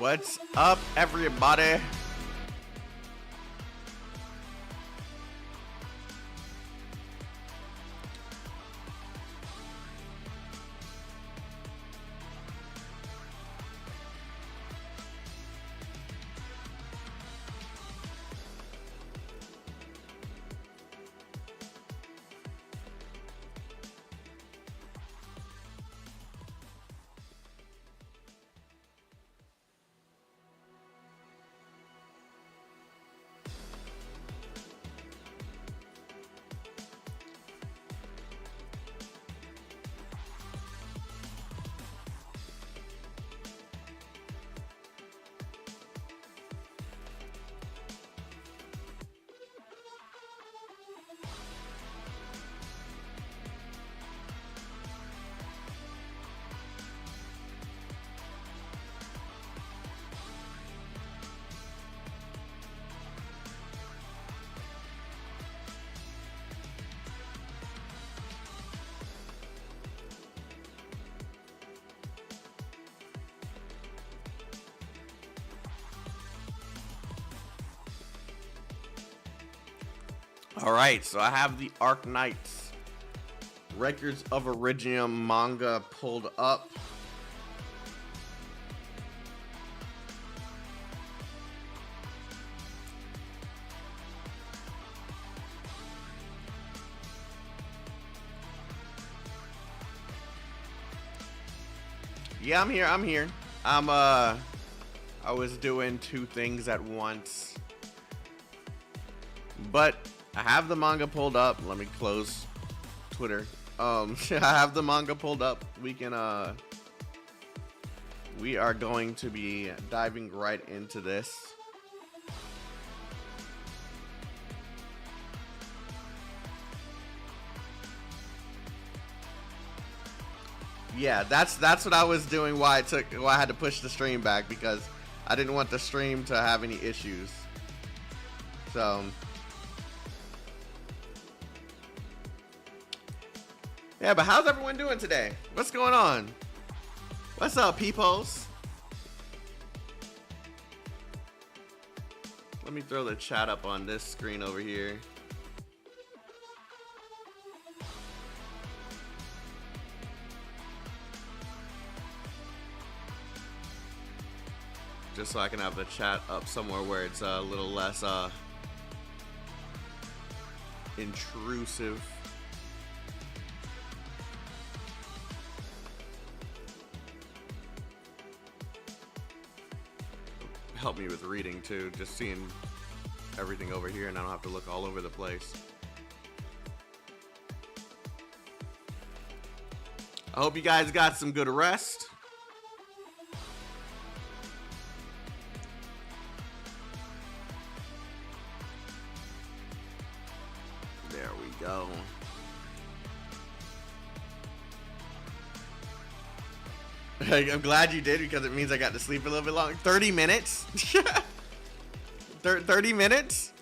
What's up, everybody? All right, so I have the Arknights Records of Originium manga pulled up. Yeah, I'm here. I was doing two things at once. But I have the manga pulled up. Let me close Twitter. I have the manga pulled up. We are going to be diving right into this. Yeah, that's what I was doing. Why I had to push the stream back, because I didn't want the stream to have any issues. So yeah, but how's everyone doing today? What's going on? What's up, peepos? Let me throw the chat up on this screen over here. Just so I can have the chat up somewhere where it's a little less intrusive. Help me with reading too, just seeing everything over here and I don't have to look all over the place. I hope you guys got some good rest. There we go. I'm glad you did, because it means I got to sleep a little bit longer. 30 minutes? 30 minutes?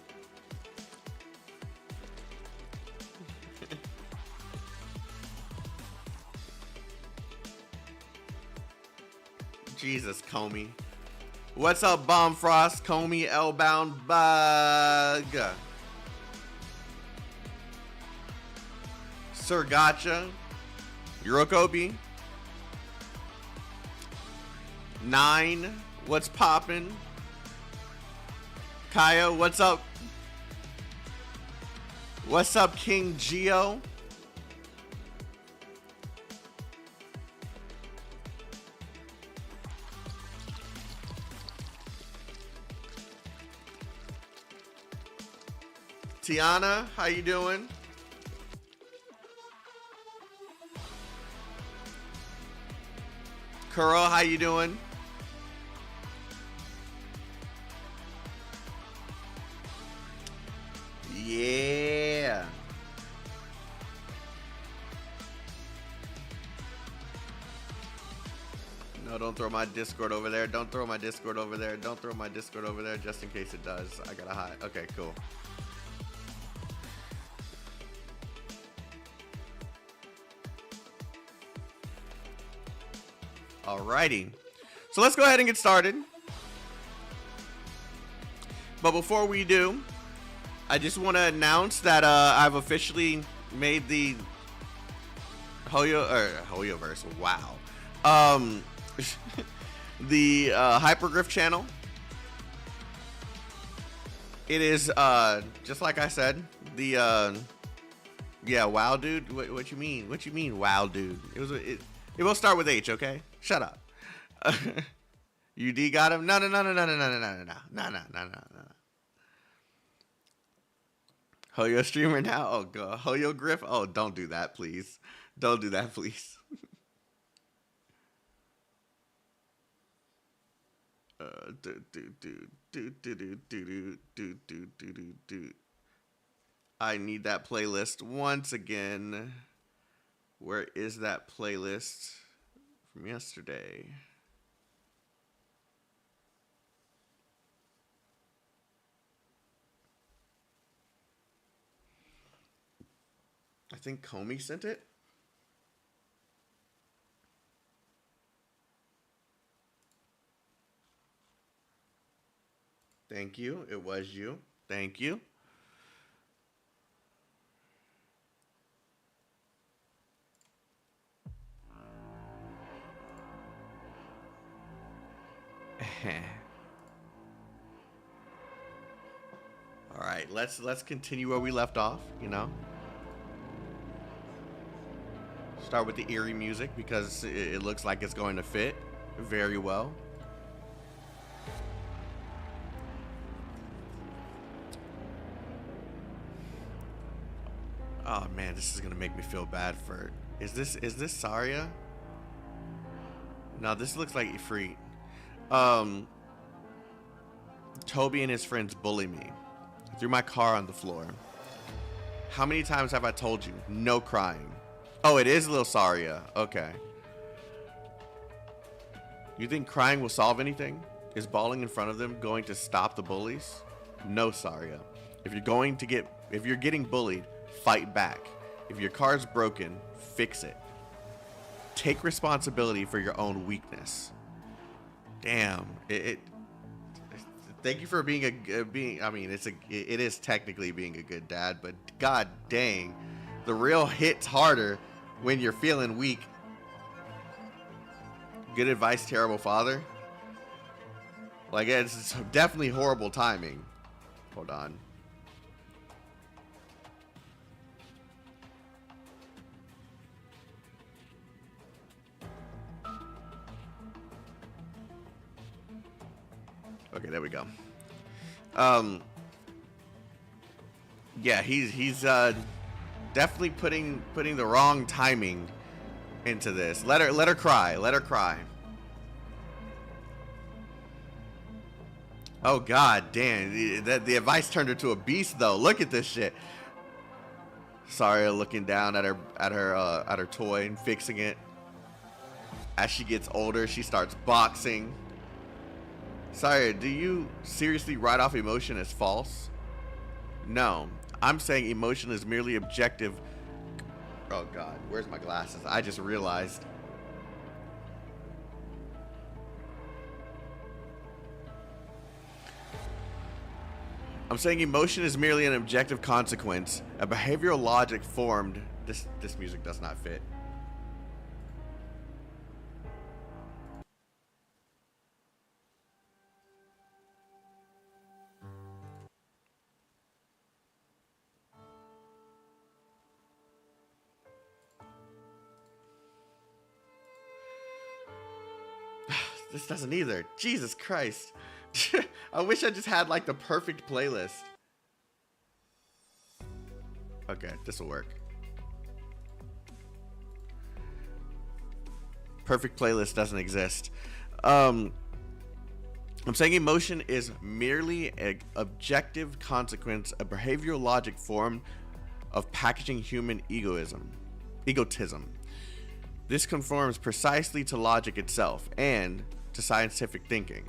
Jesus, Comey. What's up, Bomb Frost? Comey, L-Bound, Bug. Sir Gotcha. Eurokobi. 9, what's poppin'? Kaya, what's up? What's up, King Geo? Tiana, how you doing? Kuro, how you doing? Yeah. No, don't throw my Discord over there. Don't throw my Discord over there. Don't throw my Discord over there, just in case it does. I gotta hide. Okay, cool. Alrighty. So let's go ahead and get started. But before we do, I just want to announce that I've officially made the Hoyoverse. Wow. The Hypergryph channel. It is just like I said. The yeah, wow, dude. What you mean? What you mean, wow, dude? It will start with H. Okay, shut up. UD got him. No. Hoyo streamer now. Oh god, Hoyo Griff. Oh, don't do that, please. Don't do that, please. I need that playlist once again. Where is that playlist from yesterday? I think Comey sent it. Thank you. It was you. Thank you. All right, let's continue where we left off, you know. Start with the eerie music because it looks like it's going to fit very well. Oh man, this is gonna make me feel bad for. Is this Saria? No, this looks like Ifrit. Toby and his friends bully me. I threw my car on the floor. How many times have I told you? No crying. Oh, it is Lil Saria. Okay. You think crying will solve anything? Is bawling in front of them going to stop the bullies? No, Saria. If you're getting bullied, fight back. If your car's broken, fix it. Take responsibility for your own weakness. Damn. Thank you for being I mean, it is technically being a good dad, but god dang, the real hits harder when you're feeling weak. Good advice, terrible father. Like, it's definitely horrible timing. Hold on. Okay, there we go. Yeah, he's definitely putting the wrong timing into this. Let her cry. Let her cry. Oh god damn, the advice turned her to a beast though. Look at this shit. Saria looking down at her toy and fixing it. As she gets older, she starts boxing. Saria, do you seriously write off emotion as false? No, I'm saying emotion is merely objective. Oh god, where's my glasses? I just realized. I'm saying emotion is merely an objective consequence, a behavioral logic formed. This music does not fit. This doesn't either. Jesus Christ. I wish I just had like the perfect playlist. Okay, this will work. Perfect playlist doesn't exist. I'm saying emotion is merely an objective consequence, a behavioral logic form of packaging human egotism. This conforms precisely to logic itself and to scientific thinking.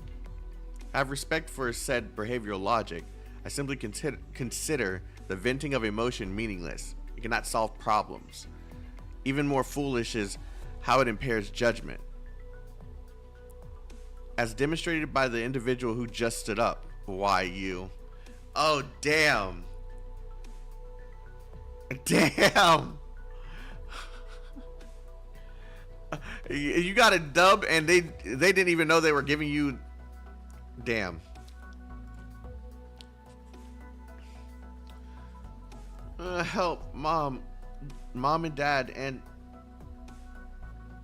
I have respect for said behavioral logic. I simply consider the venting of emotion meaningless. It cannot solve problems. Even more foolish is how it impairs judgment. As demonstrated by the individual who just stood up. Why you? Oh, damn. Damn. You got a dub and they didn't even know they were giving you. Damn. Help, mom and dad and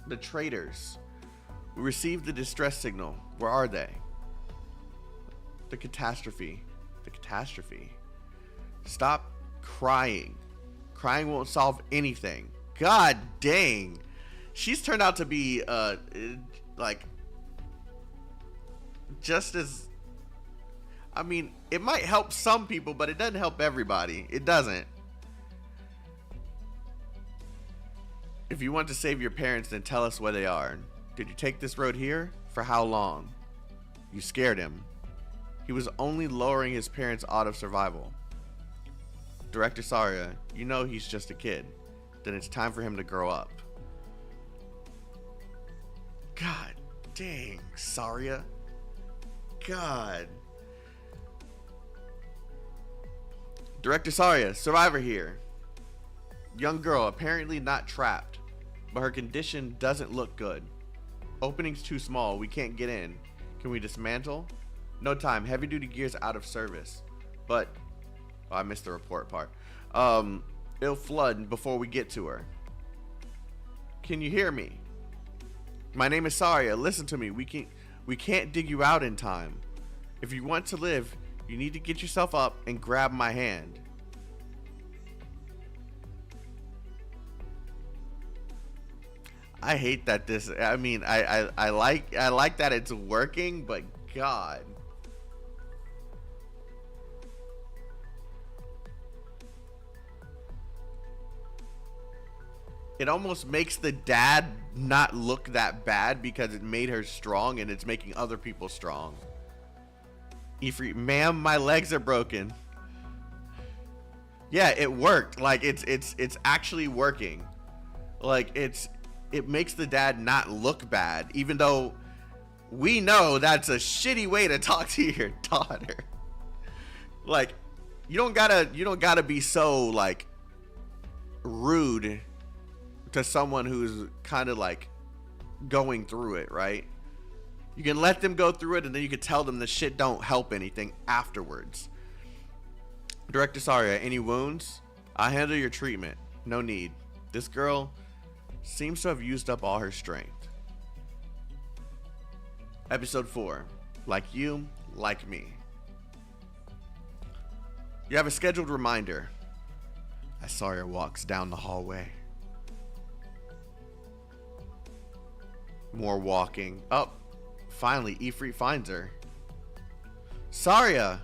the traitors. We received the distress signal. Where are they? The catastrophe. The catastrophe. Stop crying. Crying won't solve anything. God dang. She's turned out to be like just as, I mean, it might help some people, but it doesn't help everybody. It doesn't. If you want to save your parents, then tell us where they are. Did you take this road here? For how long? You scared him. He was only lowering his parents out of survival. Director Saria, you know he's just a kid. Then it's time for him to grow up. God dang, Saria. God. Director Saria, survivor here. Young girl, apparently not trapped, but her condition doesn't look good. Opening's too small, we can't get in. Can we dismantle? No time, heavy duty gears out of service. But, oh, I missed the report part. It'll flood before we get to her. Can you hear me? My name is Saria, listen to me, we can't dig you out in time. If you want to live, you need to get yourself up and grab my hand. I hate that this, I mean, I like that it's working, but God. It almost makes the dad not look that bad because it made her strong and it's making other people strong. Ifrit, ma'am, my legs are broken. Yeah, it worked. Like it's actually working. Like it makes the dad not look bad, even though we know that's a shitty way to talk to your daughter. Like, you don't gotta be so like rude to someone who's kind of like going through it, right? You can let them go through it and then you can tell them the shit don't help anything afterwards. Director Saria, any wounds? I'll handle your treatment. No need. This girl seems to have used up all her strength. Episode 4. Like you, like me. You have a scheduled reminder. As Saria walks down the hallway. More walking. Oh, finally, Ifrit finds her. Saria!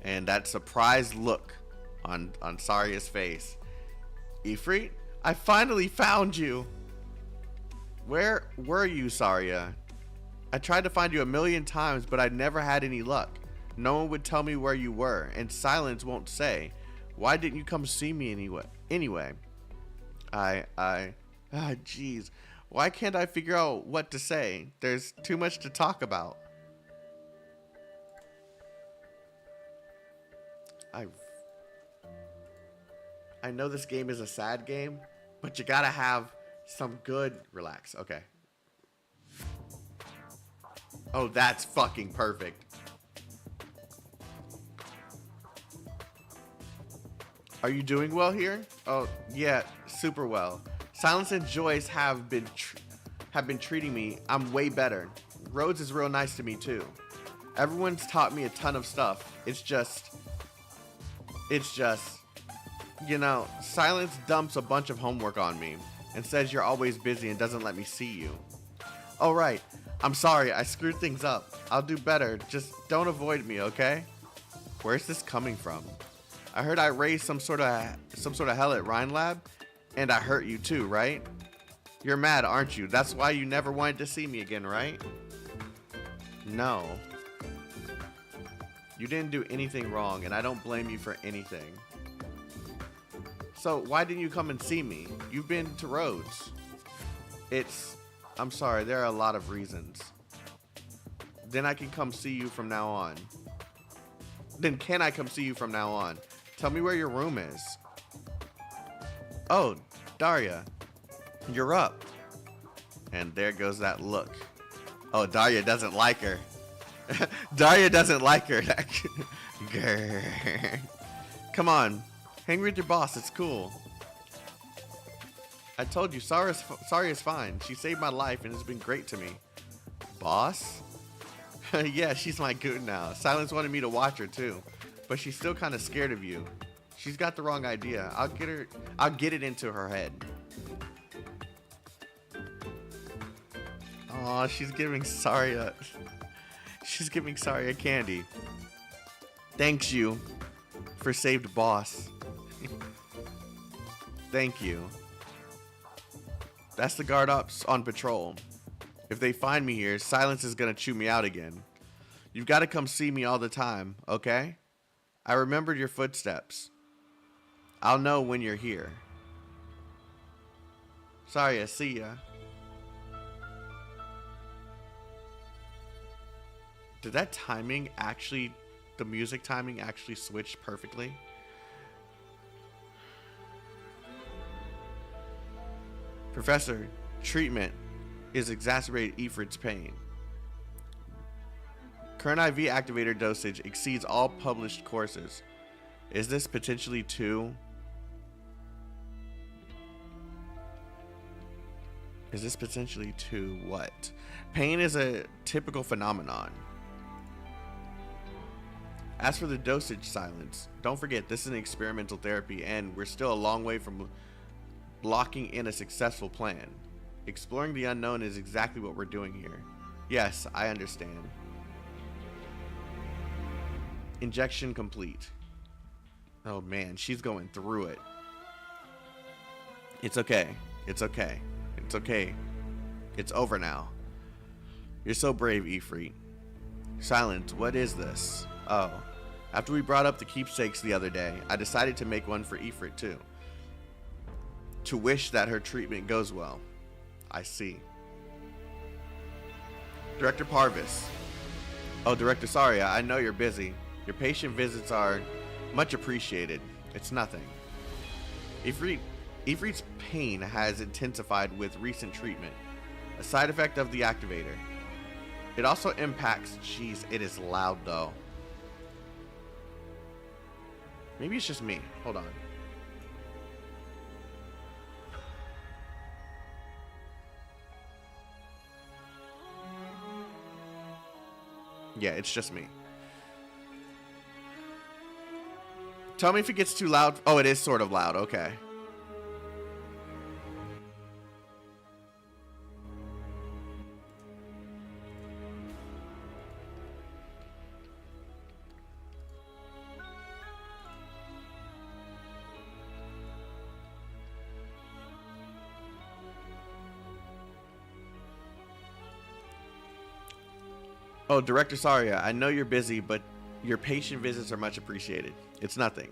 And that surprised look on Saria's face. Ifrit, I finally found you. Where were you, Saria? I tried to find you a million times, but I never had any luck. No one would tell me where you were, and silence won't say. Why didn't you come see me anyway? Jeez. Why can't I figure out what to say? There's too much to talk about. I know this game is a sad game, but you gotta have some good... Relax, okay. Oh, that's fucking perfect. Are you doing well here? Oh, yeah, super well. Silence and Joyce have been treating me. I'm way better. Rhodes is real nice to me too. Everyone's taught me a ton of stuff. It's just, you know, Silence dumps a bunch of homework on me and says you're always busy and doesn't let me see you. Oh right, I'm sorry, I screwed things up. I'll do better. Just don't avoid me, okay? Where's this coming from? I heard I raised some sort of hell at Rhine Lab. And I hurt you too, right? You're mad, aren't you? That's why you never wanted to see me again, right? No. You didn't do anything wrong, and I don't blame you for anything. So, why didn't you come and see me? You've been to Rhodes. I'm sorry, there are a lot of reasons. Then I can come see you from now on. Then can I come see you from now on? Tell me where your room is. Oh, Daria, you're up. And there goes that look. Oh, Daria doesn't like her. Daria doesn't like her. Grr. Come on, hang with your boss. It's cool. I told you, sorry is fine. She saved my life and has been great to me. Boss? Yeah, she's my goon now. Silence wanted me to watch her too, but she's still kind of scared of you. She's got the wrong idea. I'll get it into her head. Aw, she's giving Saria candy. Thanks you for saved boss. Thank you. That's the guard ops on patrol. If they find me here, Silence is gonna chew me out again. You've got to come see me all the time, okay? I remembered your footsteps. I'll know when you're here. Sorry, I see ya. Did that timing actually, the music timing actually switch perfectly? Professor, treatment is exacerbated Ifrit's pain. Current IV activator dosage exceeds all published courses. Is this potentially too? Is this potentially too what? Pain is a typical phenomenon. As for the dosage, Silence, don't forget this is an experimental therapy and we're still a long way from locking in a successful plan. Exploring the unknown is exactly what we're doing here. Yes, I understand. Injection complete. Oh man, she's going through it. It's okay. It's okay. It's okay. It's over now. You're so brave, Ifrit. Silence, what is this? Oh, after we brought up the keepsakes the other day, I decided to make one for Ifrit too. To wish that her treatment goes well. I see. Director Parvis. Oh, Director Saria, I know you're busy. Your patient visits are much appreciated. It's nothing. Ifrit's pain has intensified with recent treatment, a side effect of the activator. It also impacts... Jeez, it is loud though. Maybe it's just me. Hold on. Yeah, it's just me. Tell me if it gets too loud. Oh, it is sort of loud. Okay. Oh, Director Saria, I know you're busy, but your patient visits are much appreciated. It's nothing.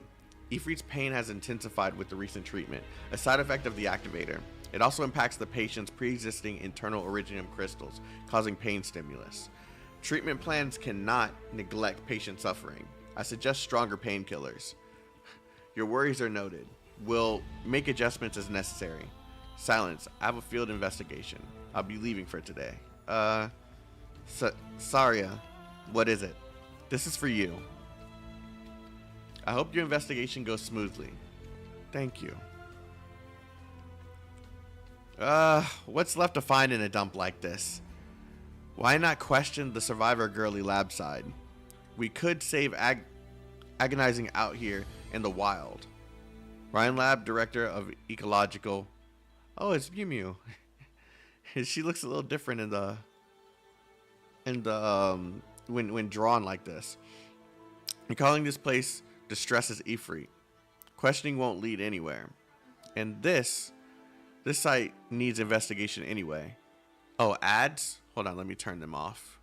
Ifrit's pain has intensified with the recent treatment, a side effect of the activator. It also impacts the patient's pre-existing internal originium crystals, causing pain stimulus. Treatment plans cannot neglect patient suffering. I suggest stronger painkillers. Your worries are noted. We'll make adjustments as necessary. Silence, I have a field investigation. I'll be leaving for today. Saria, what is it? This is for you. I hope your investigation goes smoothly. Thank you. What's left to find in a dump like this? Why not question the survivor girly lab side? We could save agonizing out here in the wild. Rhine Lab Director of Ecological. Oh, it's Mew Mew. She looks a little different in the when drawn like this. And calling this place distresses Ifrit. Questioning won't lead anywhere. And this site needs investigation anyway. Oh, ads? Hold on, let me turn them off.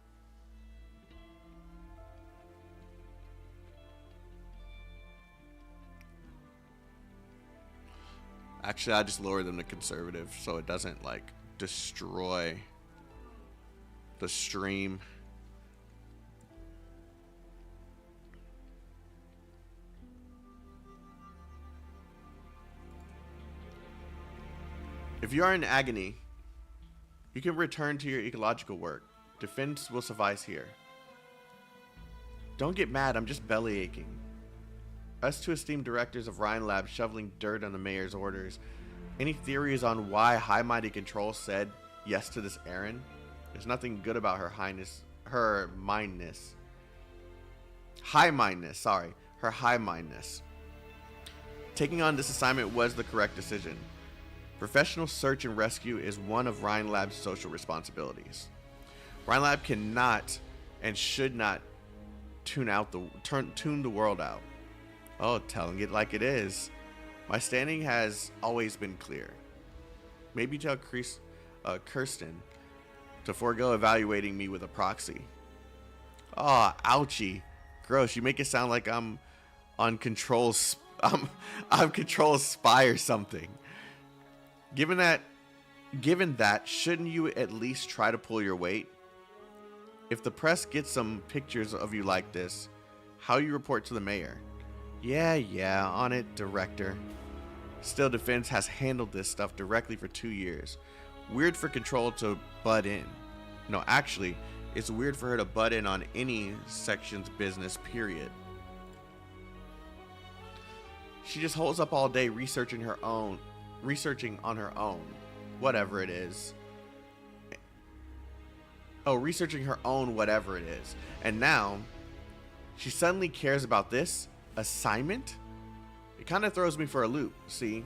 Actually, I just lower them to conservative so it doesn't like destroy the stream. If you are in agony, you can return to your ecological work. Defense will suffice here. Don't get mad, I'm just belly aching. Us two esteemed directors of Rhine Lab shoveling dirt on the mayor's orders. Any theories on why High Mighty Control said yes to this errand? There's nothing good about her highness, her mindness. High mindness, sorry. Her high mindness. Taking on this assignment was the correct decision. Professional search and rescue is one of Rhine Lab's social responsibilities. Rhine Lab cannot and should not tune the world out. Oh, telling it like it is. My standing has always been clear. Maybe tell Kirsten to forego evaluating me with a proxy. Oh, ouchie. Gross, you make it sound like I'm on control. I'm control spy or something. Given that, shouldn't you at least try to pull your weight? If the press gets some pictures of you like this, how you report to the mayor? Yeah, on it, director. Still, Defense has handled this stuff directly for 2 years. Weird for Control to butt in. No, actually, it's weird for her to butt in on any section's business, period. She just holds up all day researching on her own. Whatever it is. Oh, researching her own whatever it is. And now, she suddenly cares about this assignment? It kind of throws me for a loop, see?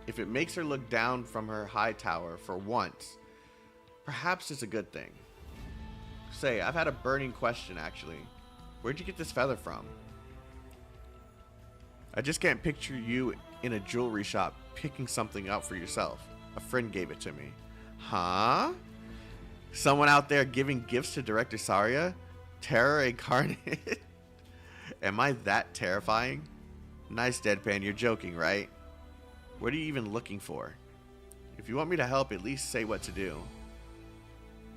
If it makes her look down from her high tower for once, perhaps it's a good thing. Say, I've had a burning question, actually. Where'd you get this feather from? I just can't picture you in a jewelry shop picking something out for yourself. A friend gave it to me. Huh? Someone out there giving gifts to Director Saria? Terror incarnate? Am I that terrifying? Nice deadpan, you're joking, right? What are you even looking for? If you want me to help, at least say what to do.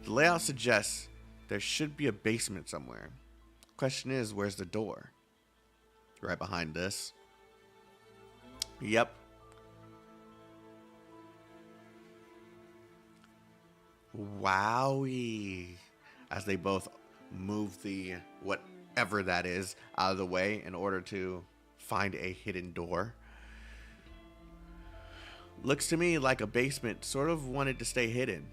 The layout suggests there should be a basement somewhere. Question is, where's the door? Right behind this. Yep. Wowie. As they both move the whatever that is out of the way in order to find a hidden door. Looks to me like a basement sort of wanted to stay hidden.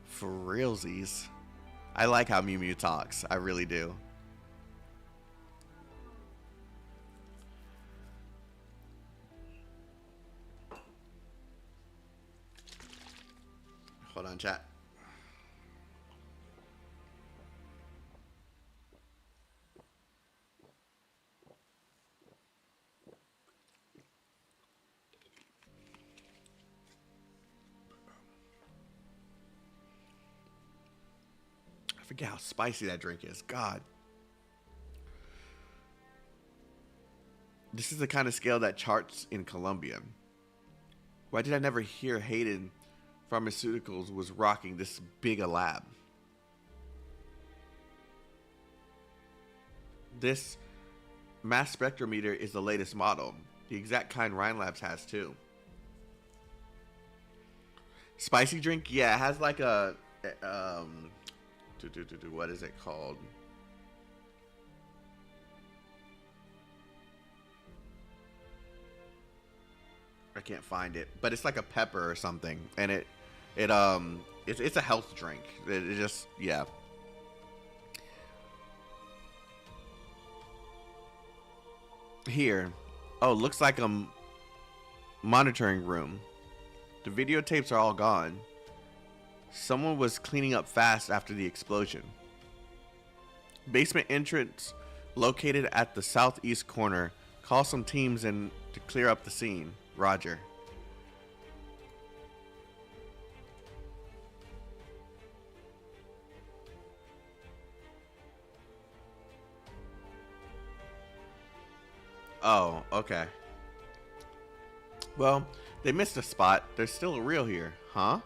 For realsies. I like how Mew Mew talks. I really do. Hold on, chat. I forget how spicy that drink is. God. This is the kind of scale that charts in Colombia. Why did I never hear Hayden Pharmaceuticals was rocking this big a lab? This mass spectrometer is the latest model. The exact kind Rhine Labs has too. Spicy drink? Yeah, it has like a what is it called? I can't find it, but it's like a pepper or something, and it's a health drink. It just, yeah. Here, oh, looks like a monitoring room. The videotapes are all gone. Someone was cleaning up fast after the explosion. Basement entrance located at the southeast corner. Call some teams in to clear up the scene. Roger. Oh, okay. Well, they missed a spot. There's still a reel here, huh?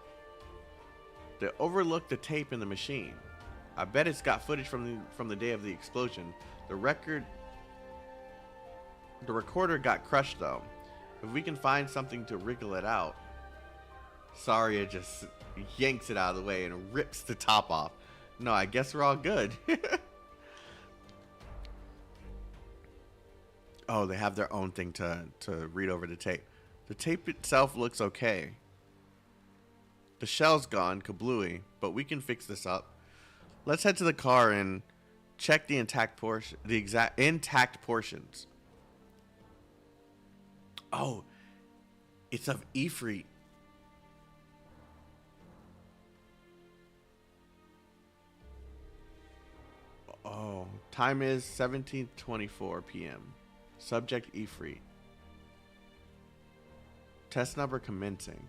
They overlooked the tape in the machine. I bet it's got footage from the day of the explosion. The recorder got crushed though. If we can find something to wriggle it out. Saria just yanks it out of the way and rips the top off. No, I guess we're all good. Oh, they have their own thing to read over the tape. The tape itself looks okay. The shell's gone, kablooey, but we can fix this up. Let's head to the car and check the intact portion, the exact intact portions. Oh, it's of Ifrit. Oh, time is 17:24 p.m. Subject Ifrit. Test number commencing.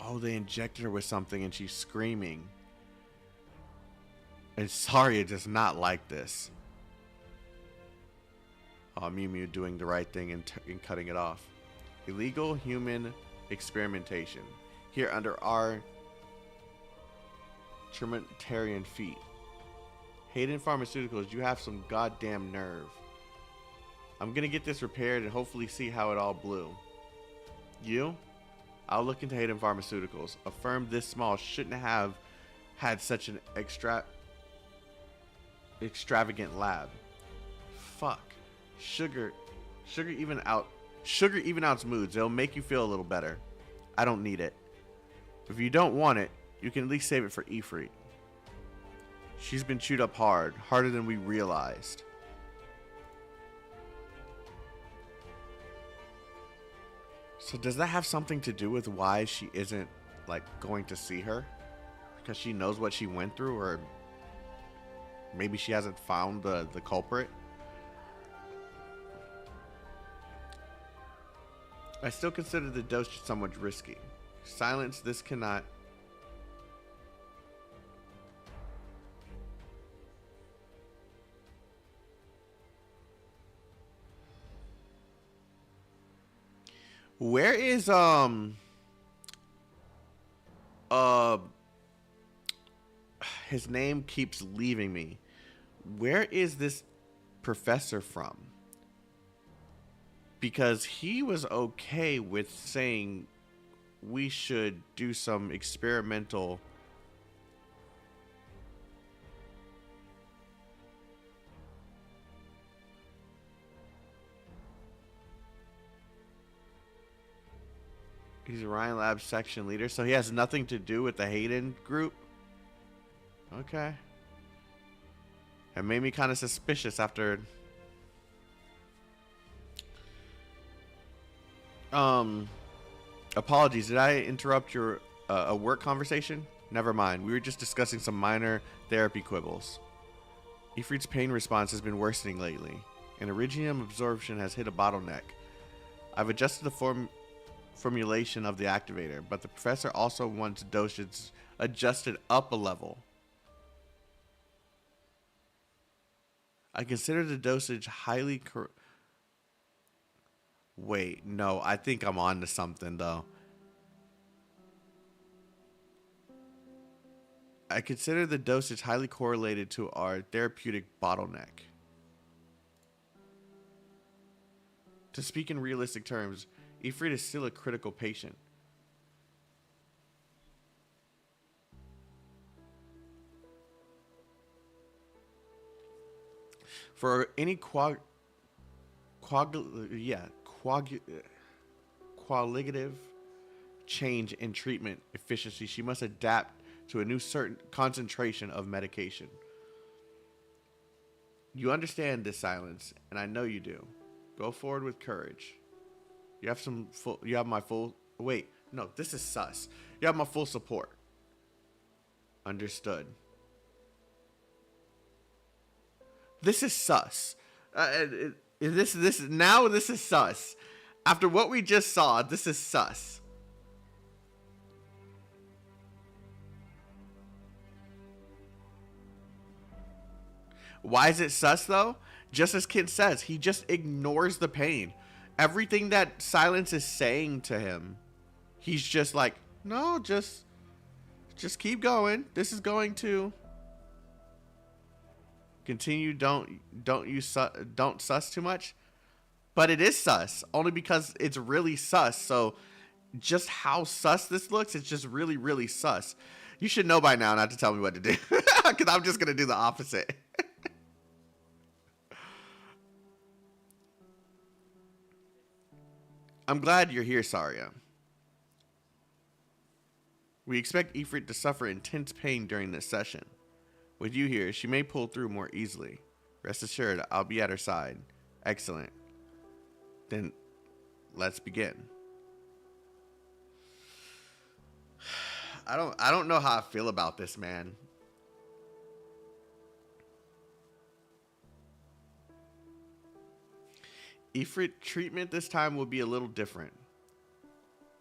Oh, they injected her with something and she's screaming. And Saria does not like this. Oh, Amiya doing the right thing in cutting it off. Illegal human experimentation. Here under our Trinitarian feet. Hayden Pharmaceuticals, you have some goddamn nerve. I'm gonna get this repaired and hopefully see how it all blew. You? I'll look into Hayden Pharmaceuticals. A firm this small shouldn't have had such an extravagant lab. Fuck. Sugar even outs moods. It'll make you feel a little better. I don't need it. If you don't want it, you can at least save it for Ifrit. She's been chewed up hard, harder than we realized. So does that have something to do with why she isn't like going to see her? Because she knows what she went through, or maybe she hasn't found the culprit? I still consider the dosage somewhat risky. Silence, this cannot. Where is his name keeps leaving me. Where is this professor from? Because he was okay with saying we should do some experimental He's a Rhine Lab section leader, so he has nothing to do with the Hayden group. Okay. It made me kind of suspicious after. Apologies, did I interrupt your a work conversation? Never mind. We were just discussing some minor therapy quibbles. Ifrit's pain response has been worsening lately, and Iridium absorption has hit a bottleneck. I've adjusted the formulation of the activator, but the professor also wants dosage adjusted up a level. I consider the dosage highly Wait, no, I think I'm on to something though. I consider the dosage highly correlated to our therapeutic bottleneck. To speak in realistic terms, Ifrit is still a critical patient. For any qualitative change in treatment efficiency, she must adapt to a new certain concentration of medication. You understand this, Silence, and I know you do. Go forward with courage. You have my full. Wait, no, this is sus. You have my full support. Understood. This is sus. This is sus. After what we just saw, this is sus. Why is it sus though? Just as Kid says, he just ignores the pain. Everything that Silence is saying to him, he's just like, no, just keep going. This is going to. Continue. Don't sus too much. But it is sus only because it's really sus. So just how sus this looks, it's just really, really sus. You should know by now not to tell me what to do, because I'm just gonna do the opposite. I'm glad you're here, Saria. We expect Ifrit to suffer intense pain during this session. With you here, she may pull through more easily. Rest assured, I'll be at her side. Excellent. Then, let's begin. I don't know how I feel about this, man. Ifrit treatment this time will be a little different.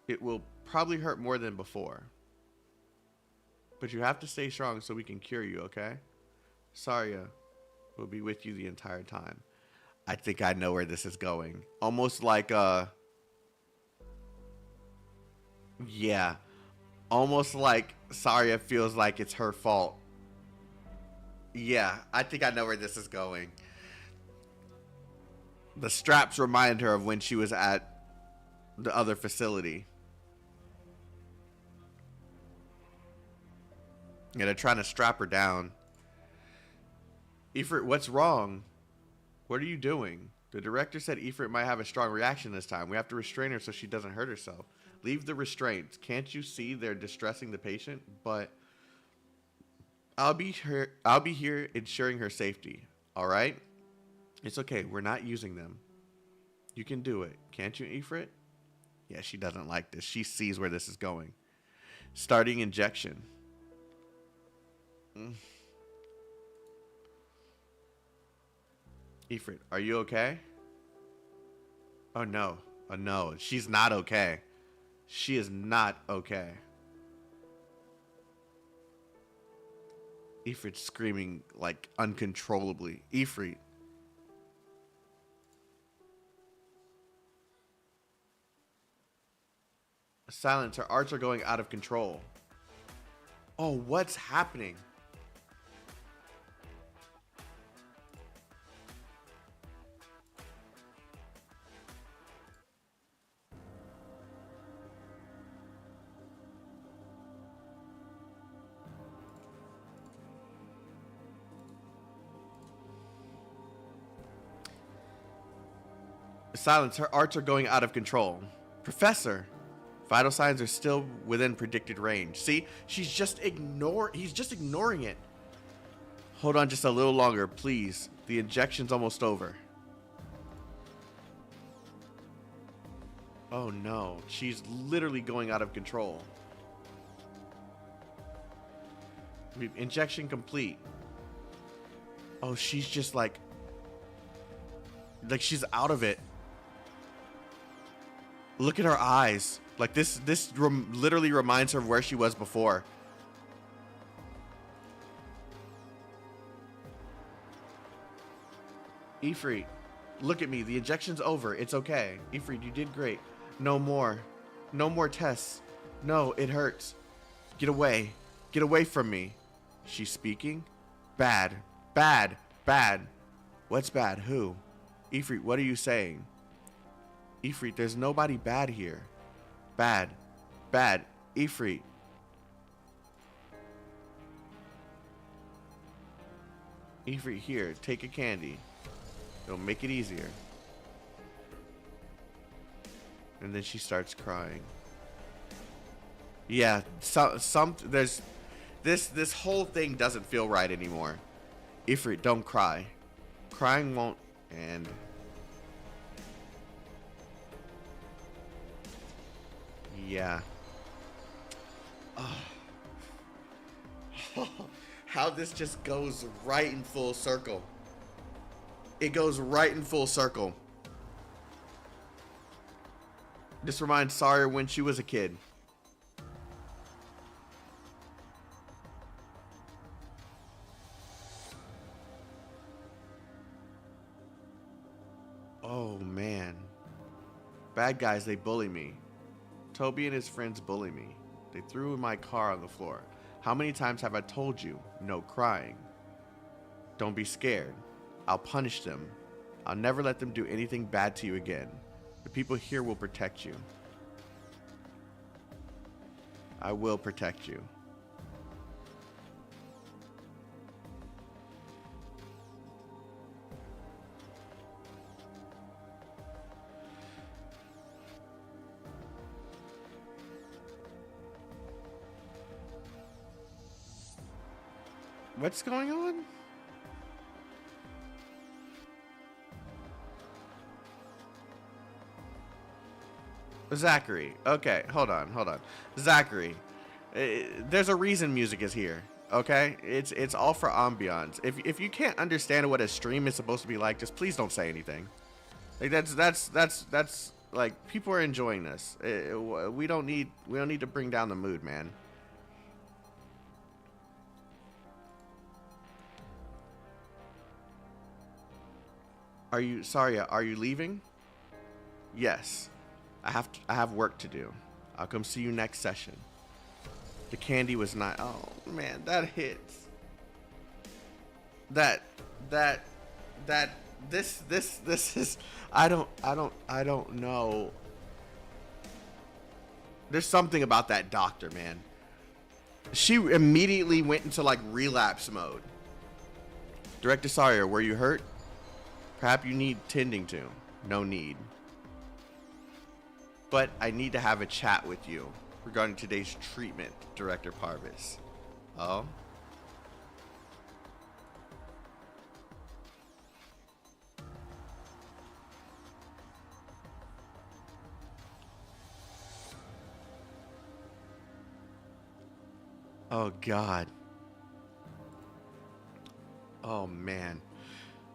It will probably hurt more than before. But you have to stay strong so we can cure you, okay? Saria will be with you the entire time. I think I know where this is going. Almost like yeah. Almost like Saria feels like it's her fault. Yeah, I think I know where this is going. The straps remind her of when she was at the other facility. Yeah, they're trying to strap her down. Ifrit, what's wrong? What are you doing? The director said Ifrit might have a strong reaction this time. We have to restrain her so she doesn't hurt herself. Leave the restraints. Can't you see they're distressing the patient? But I'll be here ensuring her safety. All right? It's okay. We're not using them. You can do it. Can't you, Ifrit? Yeah, she doesn't like this. She sees where this is going. Starting injection. Ifrit, are you okay? Oh no. Oh no. She's not okay. She is not okay. Ifrit's screaming like uncontrollably. Ifrit. Silence. Her arts are going out of control. Oh, what's happening? Silence. Her arts are going out of control. Professor. Vital signs are still within predicted range. See? He's just ignoring it. Hold on just a little longer, please. The injection's almost over. Oh no. She's literally going out of control. Injection complete. Oh, she's just like she's out of it. Look at her eyes. Like this literally reminds her of where she was before. Ifrit, look at me. The injection's over. It's okay. Ifrit, you did great. No more. No more tests. No, it hurts. Get away. Get away from me. She's speaking? Bad. Bad. Bad. What's bad? Who? Ifrit, what are you saying? Ifrit, there's nobody bad here. Bad. Bad. Ifrit. Ifrit, here. Take a candy. It'll make it easier. And then she starts crying. Yeah, there's this whole thing doesn't feel right anymore. Ifrit, don't cry. Crying won't end. Yeah. Oh. How this just goes right in full circle. It goes right in full circle. This reminds Saria when she was a kid. Oh man. Bad guys, they bully me. Toby and his friends bully me. They threw my car on the floor. How many times have I told you? No crying. Don't be scared. I'll punish them. I'll never let them do anything bad to you again. The people here will protect you. I will protect you. What's going on? Zachary. Okay, hold on. Zachary, there's a reason music is here. Okay, it's all for ambiance. If you can't understand what a stream is supposed to be like, just please don't say anything. Like that's like people are enjoying this. We don't need to bring down the mood, man. Are you leaving? Yes. I have work to do. I'll come see you next session. The candy was not. Oh man, that hits. This is. I don't know. There's something about that doctor, man. She immediately went into like relapse mode. Director Sawyer, were you hurt? Perhaps you need tending to. No need. But I need to have a chat with you regarding today's treatment, Director Parvis. Oh? Oh, God. Oh, man.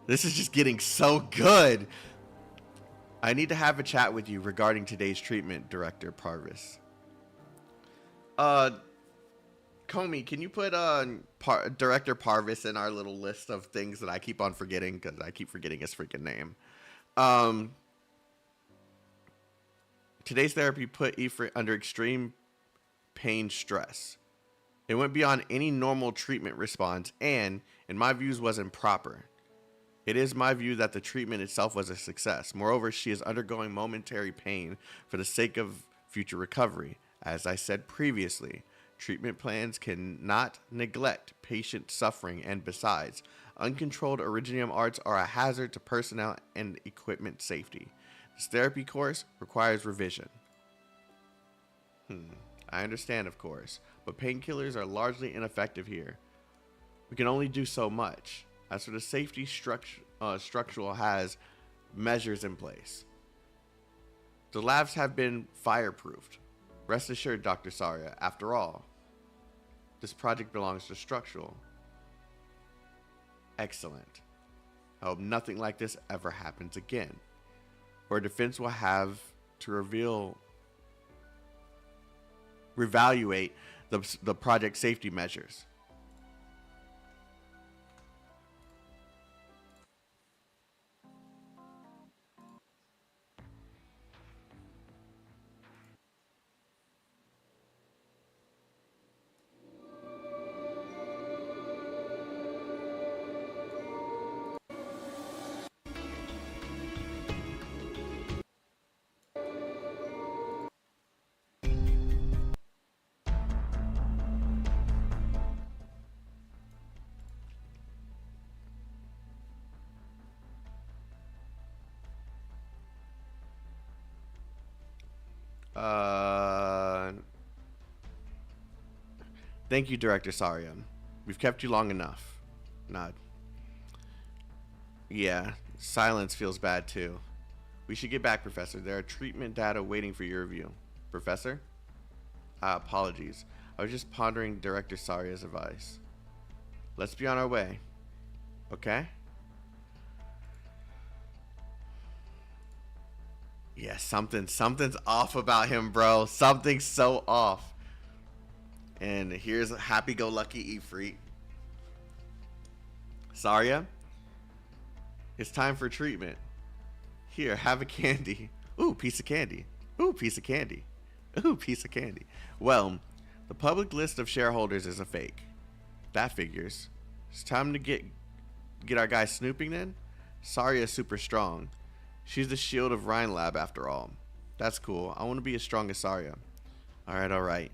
This is just getting so good. I need to have a chat with you regarding today's treatment, Director Parvis. Comey, can you put Director Parvis in our little list of things that I keep on forgetting because I keep forgetting his freaking name? Today's therapy put Ifrit under extreme pain stress. It went beyond any normal treatment response and, in my views, was improper. It is my view that the treatment itself was a success. Moreover, she is undergoing momentary pain for the sake of future recovery. As I said previously, treatment plans cannot neglect patient suffering, and besides, uncontrolled Originium arts are a hazard to personnel and equipment safety. This therapy course requires revision. I understand, of course, but painkillers are largely ineffective here. We can only do so much. As for the safety structural has measures in place. The labs have been fireproofed. Rest assured, Dr. Saria, after all, this project belongs to structural. Excellent. I hope nothing like this ever happens again. Or defense will have to reevaluate the project safety measures. Thank you, Director Sarian. We've kept you long enough. Nod. Yeah, silence feels bad too. We should get back, Professor. There are treatment data waiting for your review. Professor? Apologies. I was just pondering Director Saria's advice. Let's be on our way. Okay? Yeah, something's off about him, bro. Something's so off. And here's happy-go-lucky Ifrit. Saria, it's time for treatment. Here, have a candy. Ooh, piece of candy. Ooh, piece of candy. Ooh, piece of candy. Well, the public list of shareholders is a fake. That figures. It's time to get get our guy snooping then? Sarya's super strong. She's the shield of Rhine lab after all. That's cool. I want to be as strong as Sarya. Alright.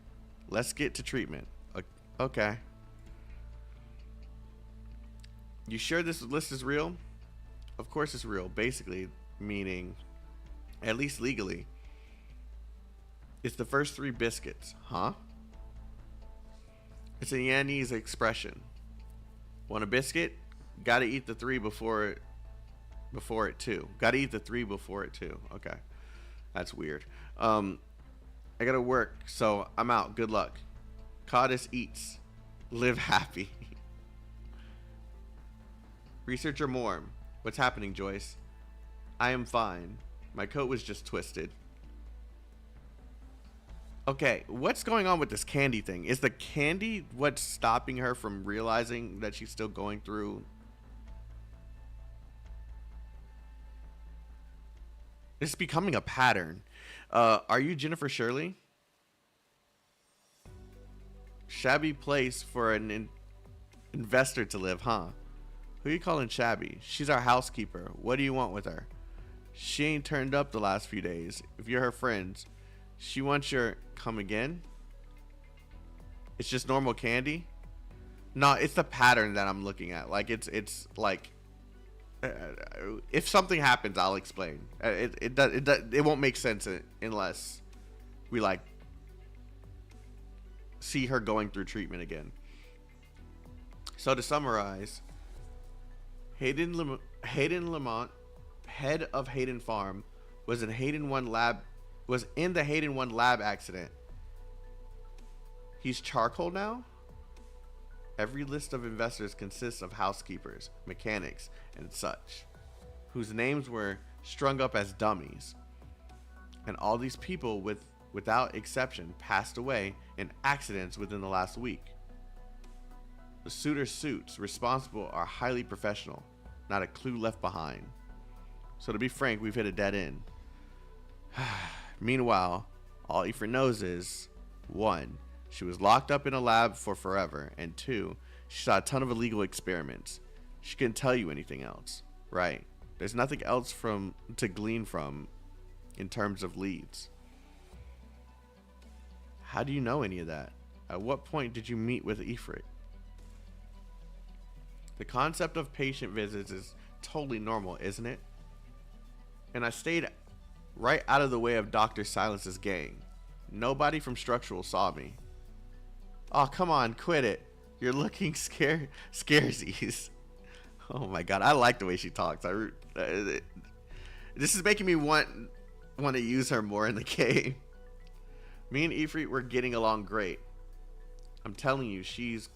Let's get to treatment. Okay. You sure this list is real? Of course it's real. Basically, meaning, at least legally, it's the first 3 biscuits. Huh? It's a Yanese expression. Want a biscuit? Gotta eat the 3 before it too. Gotta eat the 3 before it too. Okay. That's weird. I gotta work, so I'm out. Good luck. Codis eats. Live happy. Researcher Morm. What's happening, Joyce? I am fine. My coat was just twisted. Okay, what's going on with this candy thing? Is the candy what's stopping her from realizing that she's still going through? It's becoming a pattern. Are you Jennifer Shirley? Shabby place for an investor to live, huh? Who you calling shabby? She's our housekeeper. What do you want with her? She ain't turned up the last few days. If you're her friends, she wants your come again? It's just normal candy? No, it's the pattern that I'm looking at. Like it's like if something happens, I'll explain. It won't make sense unless we like see her going through treatment again. So to summarize, Hayden Lamont, head of Hayden Farm, was in the Hayden 1 lab accident. He's charcoal now? Every list of investors consists of housekeepers, mechanics, and such, whose names were strung up as dummies. And all these people, without exception, passed away in accidents within the last week. The suitor suits responsible are highly professional, not a clue left behind. So to be frank, we've hit a dead end. Meanwhile, all Ifrit knows is 1. She was locked up in a lab for forever, and 2. She saw a ton of illegal experiments. She couldn't tell you anything else. Right. There's nothing else to glean from in terms of leads. How do you know any of that? At what point did you meet with Ifrit? The concept of patient visits is totally normal, isn't it? And I stayed right out of the way of Dr. Silence's gang. Nobody from Structural saw me. Oh, come on, quit it. You're looking scaresies. Oh my god, I like the way she talks. This is making me want to use her more in the game. Me and Ifrit were getting along great. I'm telling you, she's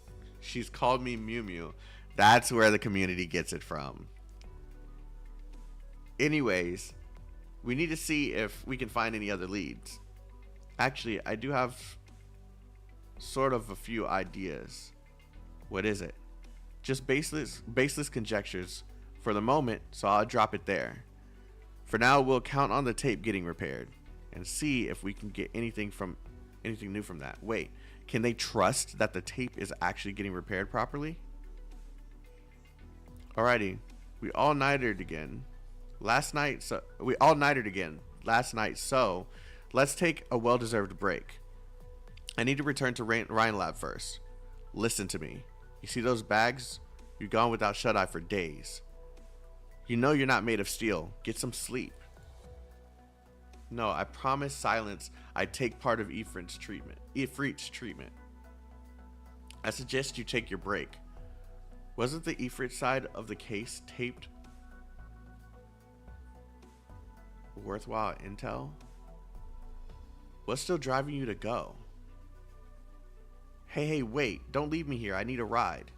called me Mew Mew. That's where the community gets it from. Anyways, we need to see if we can find any other leads. Actually, I do have sort of a few ideas. What is it? Just baseless conjectures for the moment, so I'll drop it there. For now, we'll count on the tape getting repaired and see if we can get anything new from that. Wait, can they trust that the tape is actually getting repaired properly? Alrighty, we all-nighted again last night, so let's take a well-deserved break. I need to return to Rhine Lab first. Listen to me. You see those bags? You've gone without shut-eye for days. You know you're not made of steel. Get some sleep. No, I promised Silence I'd take part of Ifrit's treatment. I suggest you take your break. Wasn't the Ifrit side of the case taped? Worthwhile intel? What's still driving you to go? Hey, wait. Don't leave me here. I need a ride.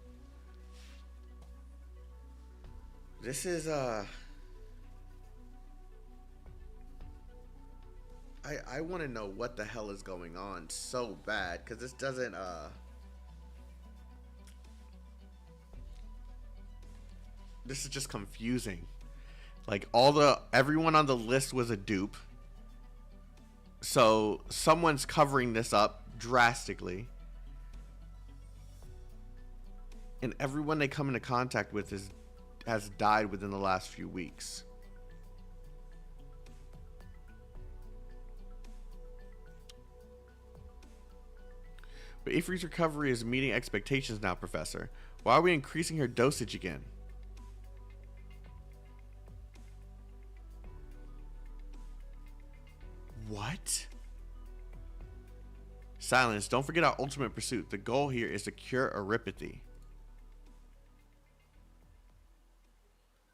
This is, I want to know what the hell is going on so bad, because this doesn't, this is just confusing. Like, everyone on the list was a dupe. So, someone's covering this up drastically. And everyone they come into contact with is has died within the last few weeks. But Ifrit's recovery is meeting expectations now, Professor. Why are we increasing her dosage again? What? Silence. Don't forget our ultimate pursuit. The goal here is to cure erypathy.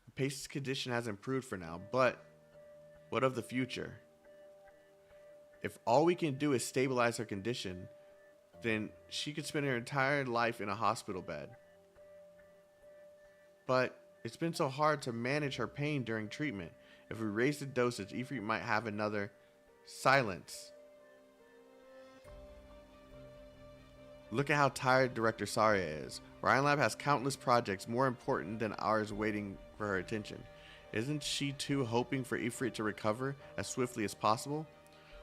The patient's condition has improved for now, but what of the future? If all we can do is stabilize her condition, then she could spend her entire life in a hospital bed. But it's been so hard to manage her pain during treatment. If we raise the dosage, Ifrit might have another silence. Look at how tired Director Saria is. Rhine Lab has countless projects more important than ours waiting for her attention. Isn't she too hoping for Ifrit to recover as swiftly as possible?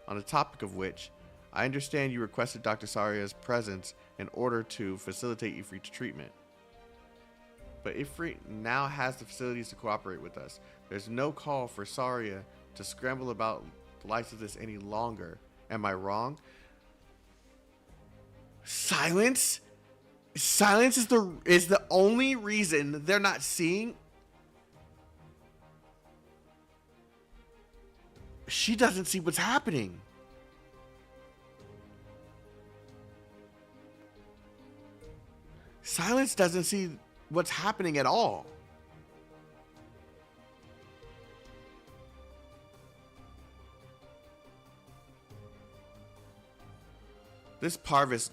On the topic of which, I understand you requested Dr. Saria's presence in order to facilitate Ifrit's treatment. But Ifrit now has the facilities to cooperate with us. There's no call for Saria to scramble about the likes of this any longer. Am I wrong? Silence? Silence is the only reason they're not seeing. She doesn't see what's happening. Silence doesn't see what's happening at all. This Parvis,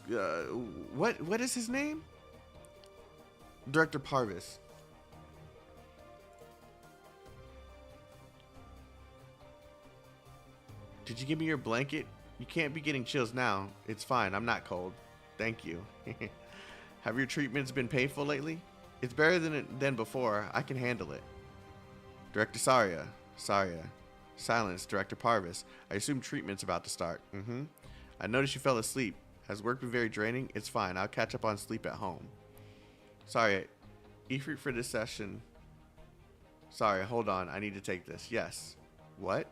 what is his name? Director Parvis. Did you give me your blanket? You can't be getting chills now. It's fine. I'm not cold. Thank you. Have your treatments been painful lately? It's better than before. I can handle it. Director Saria. Silence, Director Parvis. I assume treatment's about to start. I noticed you fell asleep. Has work been very draining? It's fine. I'll catch up on sleep at home. Sorry, Ifrit for this session. Sorry, hold on. I need to take this. Yes. What?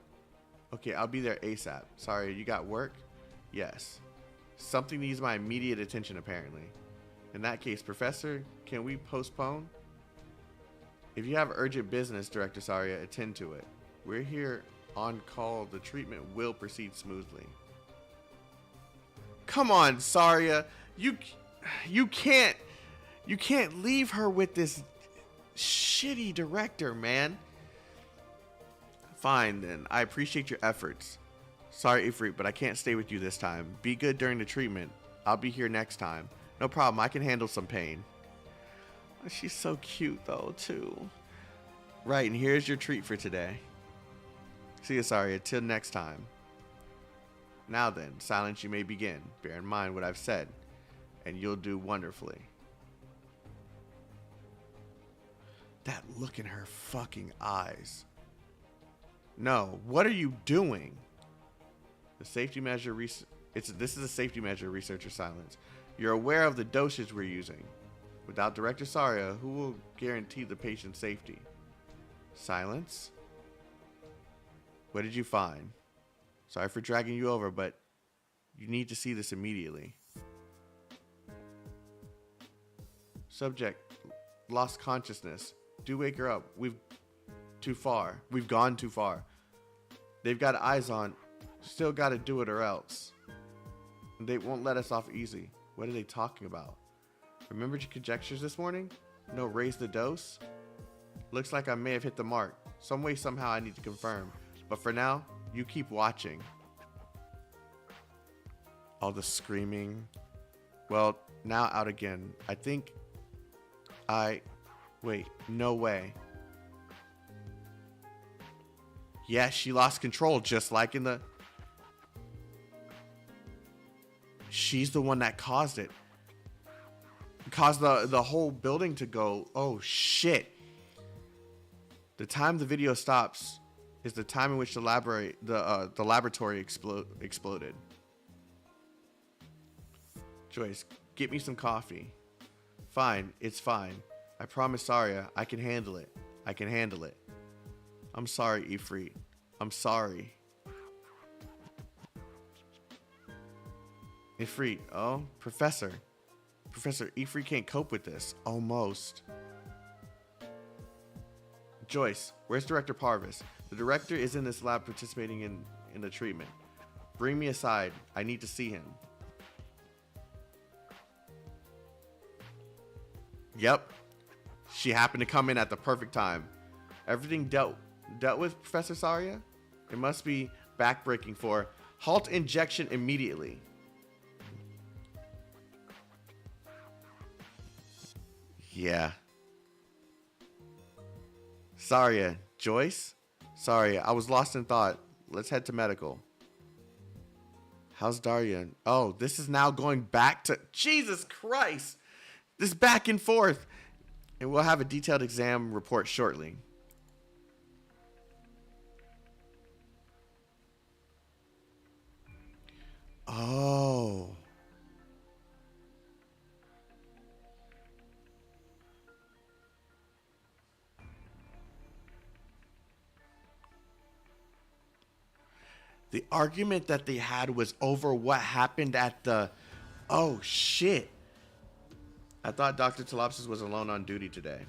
Okay, I'll be there ASAP. Sorry, you got work? Yes. Something needs my immediate attention, apparently. In that case, Professor, can we postpone? If you have urgent business, Director Saria, attend to it. We're here on call. The treatment will proceed smoothly. Come on, Saria. You can't leave her with this shitty director, man. Fine, then. I appreciate your efforts. Sorry, Ifrit, but I can't stay with you this time. Be good during the treatment. I'll be here next time. No problem. I can handle some pain. She's so cute, though, too. Right, and here's your treat for today. See you, Saria. Till next time. Now then, silence, you may begin. Bear in mind what I've said, and you'll do wonderfully. That look in her fucking eyes. No, what are you doing? The safety measure this is a safety measure, researcher Silence. You're aware of the dosage we're using. Without Director Saria, who will guarantee the patient's safety? Silence? What did you find? Sorry for dragging you over, but you need to see this immediately. Subject, lost consciousness. Do wake her up. We've gone too far. They've got eyes on. Still got to do it or else. They won't let us off easy. What are they talking about? Remembered your conjectures this morning? No, raise the dose? Looks like I may have hit the mark. Some way, somehow, I need to confirm. But for now, you keep watching. All the screaming. Well, now out again. Wait, no way. Yeah, she lost control, just like in the... She's the one that caused it. Caused the whole building to go, oh shit. The time the video stops is the time in which the laboratory exploded. Joyce, get me some coffee. Fine, it's fine. I promise, Saria, I can handle it. I can handle it. I'm sorry, Ifrit. I'm sorry. Ifrit, oh, Professor. Professor, Ifrit can't cope with this. Almost. Joyce, where's Director Parvis? The director is in this lab participating in the treatment. Bring me aside. I need to see him. Yep. She happened to come in at the perfect time. Everything dealt with, Professor Saria? It must be backbreaking for halt injection immediately. Yeah. Saria, Joyce? Sorry, I was lost in thought. Let's head to medical. How's Daria? Oh, this is now going back to... Jesus Christ! This back and forth. And we'll have a detailed exam report shortly. Oh. The argument that they had was over what happened at the... Oh, shit. I thought Dr. Talopsis was alone on duty today.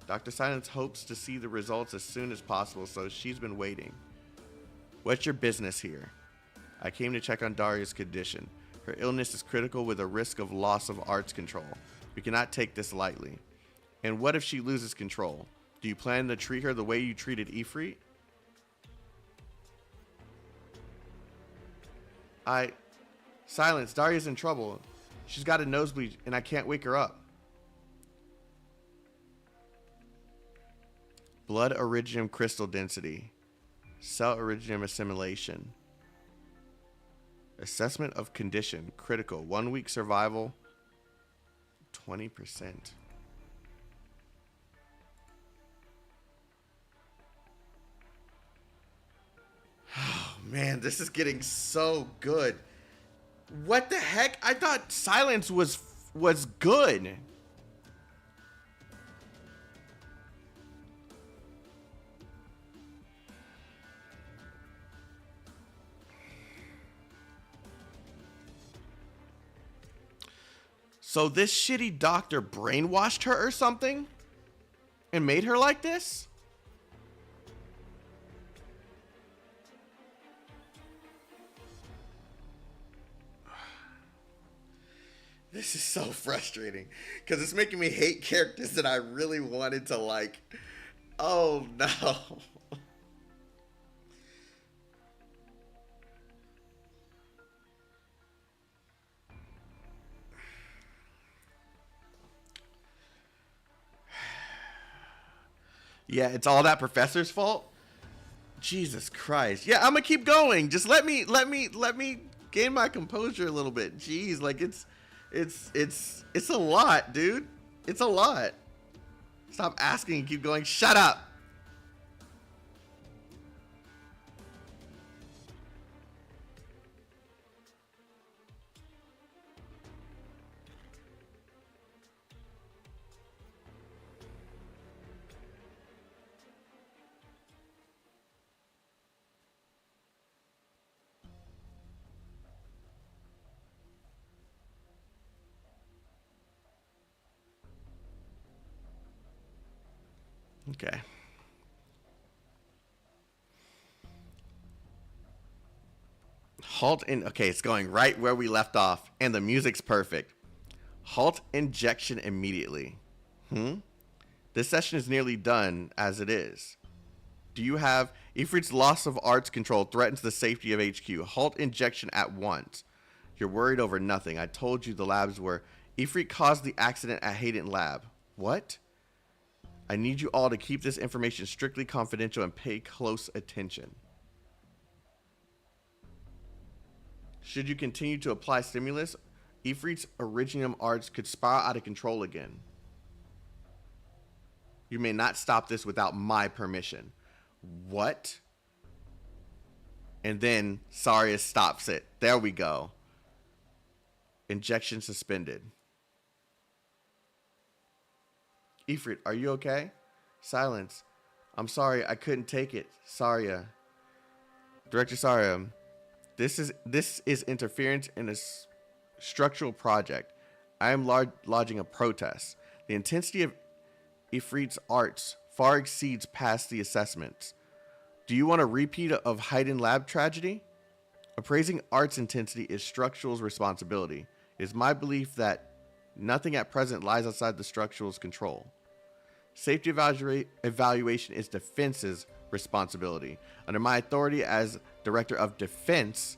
Dr. Silence hopes to see the results as soon as possible, so she's been waiting. What's your business here? I came to check on Daria's condition. Her illness is critical with a risk of loss of arts control. We cannot take this lightly. And what if she loses control? Do you plan to treat her the way you treated Ifrit? Silence, Daria's in trouble. She's got a nosebleed and I can't wake her up. Blood iridium crystal density. Cell iridium assimilation. Assessment of condition. Critical. 1 week survival. 20%. Oh man, this is getting so good. What the heck? I thought Silence was good. So this shitty doctor brainwashed her or something? And made her like this? This is so frustrating because it's making me hate characters that I really wanted to like. Oh no. Yeah, it's all that professor's fault. Jesus Christ. Yeah, I'm gonna keep going. Just let me gain my composure a little bit. Jeez, like it's a lot, dude. It's a lot. Stop asking and keep going. Shut up. Okay. Halt in. Okay, it's going right where we left off, and the music's perfect. Halt injection immediately. This session is nearly done as it is. Do you have Ifrit's loss of arts control threatens the safety of HQ? Halt injection at once. You're worried over nothing. I told you the labs were. Ifrit caused the accident at Hayden Lab. What? I need you all to keep this information strictly confidential and pay close attention. Should you continue to apply stimulus, Ifrit's iridium arts could spiral out of control again. You may not stop this without my permission. What? And then Saria stops it. There we go. Injection suspended. Ifrit, are you okay? Silence. I'm sorry, I couldn't take it. Saria. Director Saria, this is interference in a structural project. I am lodging a protest. The intensity of Ifrit's arts far exceeds past the assessments. Do you want a repeat of Haydn Lab tragedy? Appraising art's intensity is structural's responsibility. It is my belief that nothing at present lies outside the structural's control. Safety evaluation is defense's responsibility. Under my authority as Director of Defense,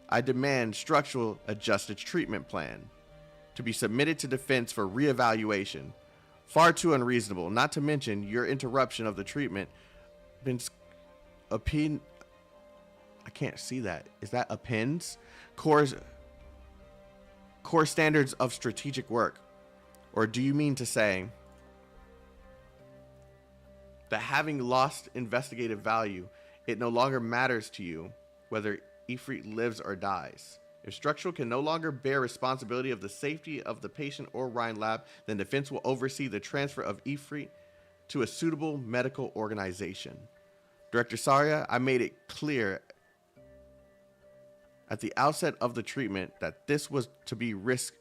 I demand structural adjusted treatment plan to be submitted to defense for reevaluation. Far too unreasonable, not to mention your interruption of the treatment. I can't see that. Is that appends? Core standards of strategic work. Or do you mean to say that having lost investigative value, it no longer matters to you whether Ifrit lives or dies? If structural can no longer bear responsibility of the safety of the patient or Rhine lab, then defense will oversee the transfer of Ifrit to a suitable medical organization. Director Saria, I made it clear at the outset of the treatment that this was to be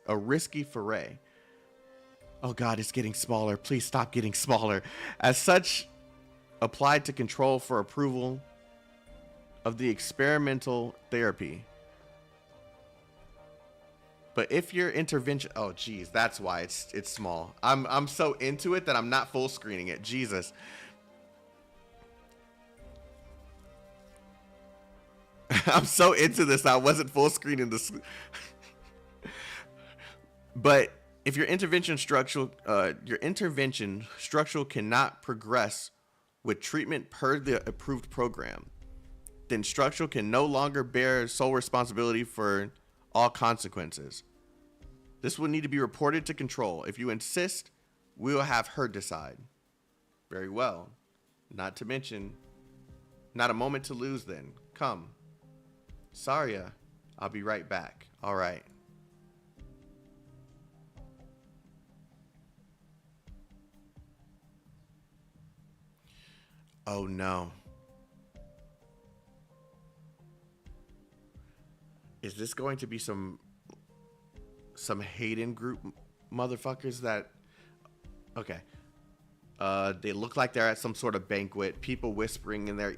a risky foray. Oh God, it's getting smaller. Please stop getting smaller. As such, applied to control for approval of the experimental therapy. But if your intervention, oh geez, that's why it's small. I'm so into it that I'm not full screening it. Jesus. I'm so into this, I wasn't full screening this. But if your intervention structural cannot progress with treatment per the approved program, then structural can no longer bear sole responsibility for all consequences. This will need to be reported to control. If you insist, we will have her decide. Very well. Not to mention, not a moment to lose then. Come. Saria, I'll be right back. All right. Oh no. Is this going to be some Hayden group motherfuckers that... Okay. They look like they're at some sort of banquet. People whispering in their...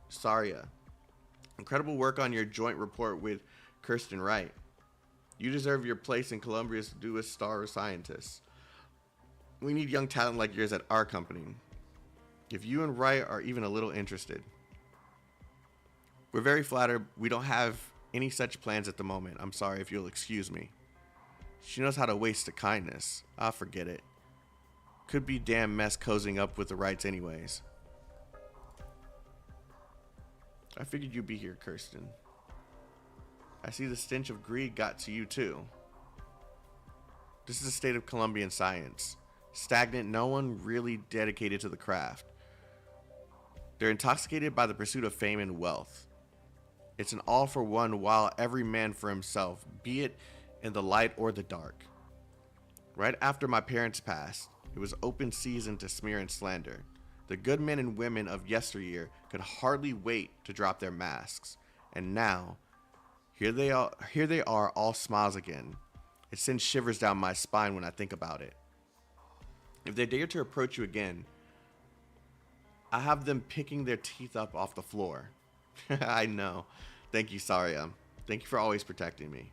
Saria. Incredible work on your joint report with Kirsten Wright. You deserve your place in Columbia's newest star scientists. We need young talent like yours at our company. If you and Wright are even a little interested. We're very flattered. We don't have any such plans at the moment. I'm sorry, if you'll excuse me. She knows how to waste a kindness. Ah, forget it. Could be damn mess cozying up with the Wrights anyways. I figured you'd be here, Kirsten. I see the stench of greed got to you too. This is the state of Columbian science. Stagnant, no one really dedicated to the craft. They're intoxicated by the pursuit of fame and wealth. It's an all for one, while every man for himself, be it in the light or the dark. Right after my parents passed, it was open season to smear and slander. The good men and women of yesteryear could hardly wait to drop their masks. And now, here they are, all smiles again. It sends shivers down my spine when I think about it. If they dare to approach you again, I have them picking their teeth up off the floor. I know. Thank you, Saria. Thank you for always protecting me.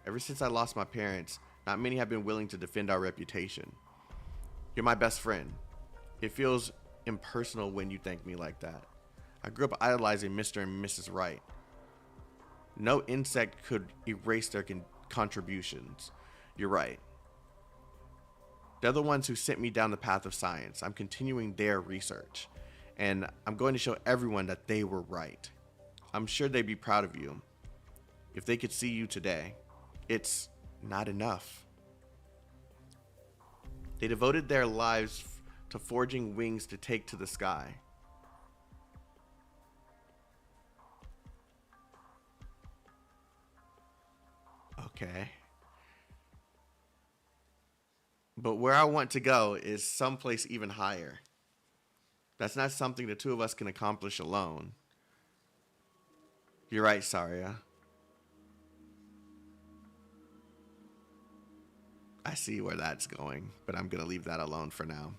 Ever since I lost my parents, not many have been willing to defend our reputation. You're my best friend. It feels impersonal when you thank me like that. I grew up idolizing Mr. and Mrs. Wright. No insect could erase their contributions. You're right. They're the ones who sent me down the path of science. I'm continuing their research. And I'm going to show everyone that they were right. I'm sure they'd be proud of you. If they could see you today, it's not enough. They devoted their lives to forging wings to take to the sky. Okay. But where I want to go is someplace even higher. That's not something the two of us can accomplish alone. You're right, Saria. I see where that's going, but I'm going to leave that alone for now.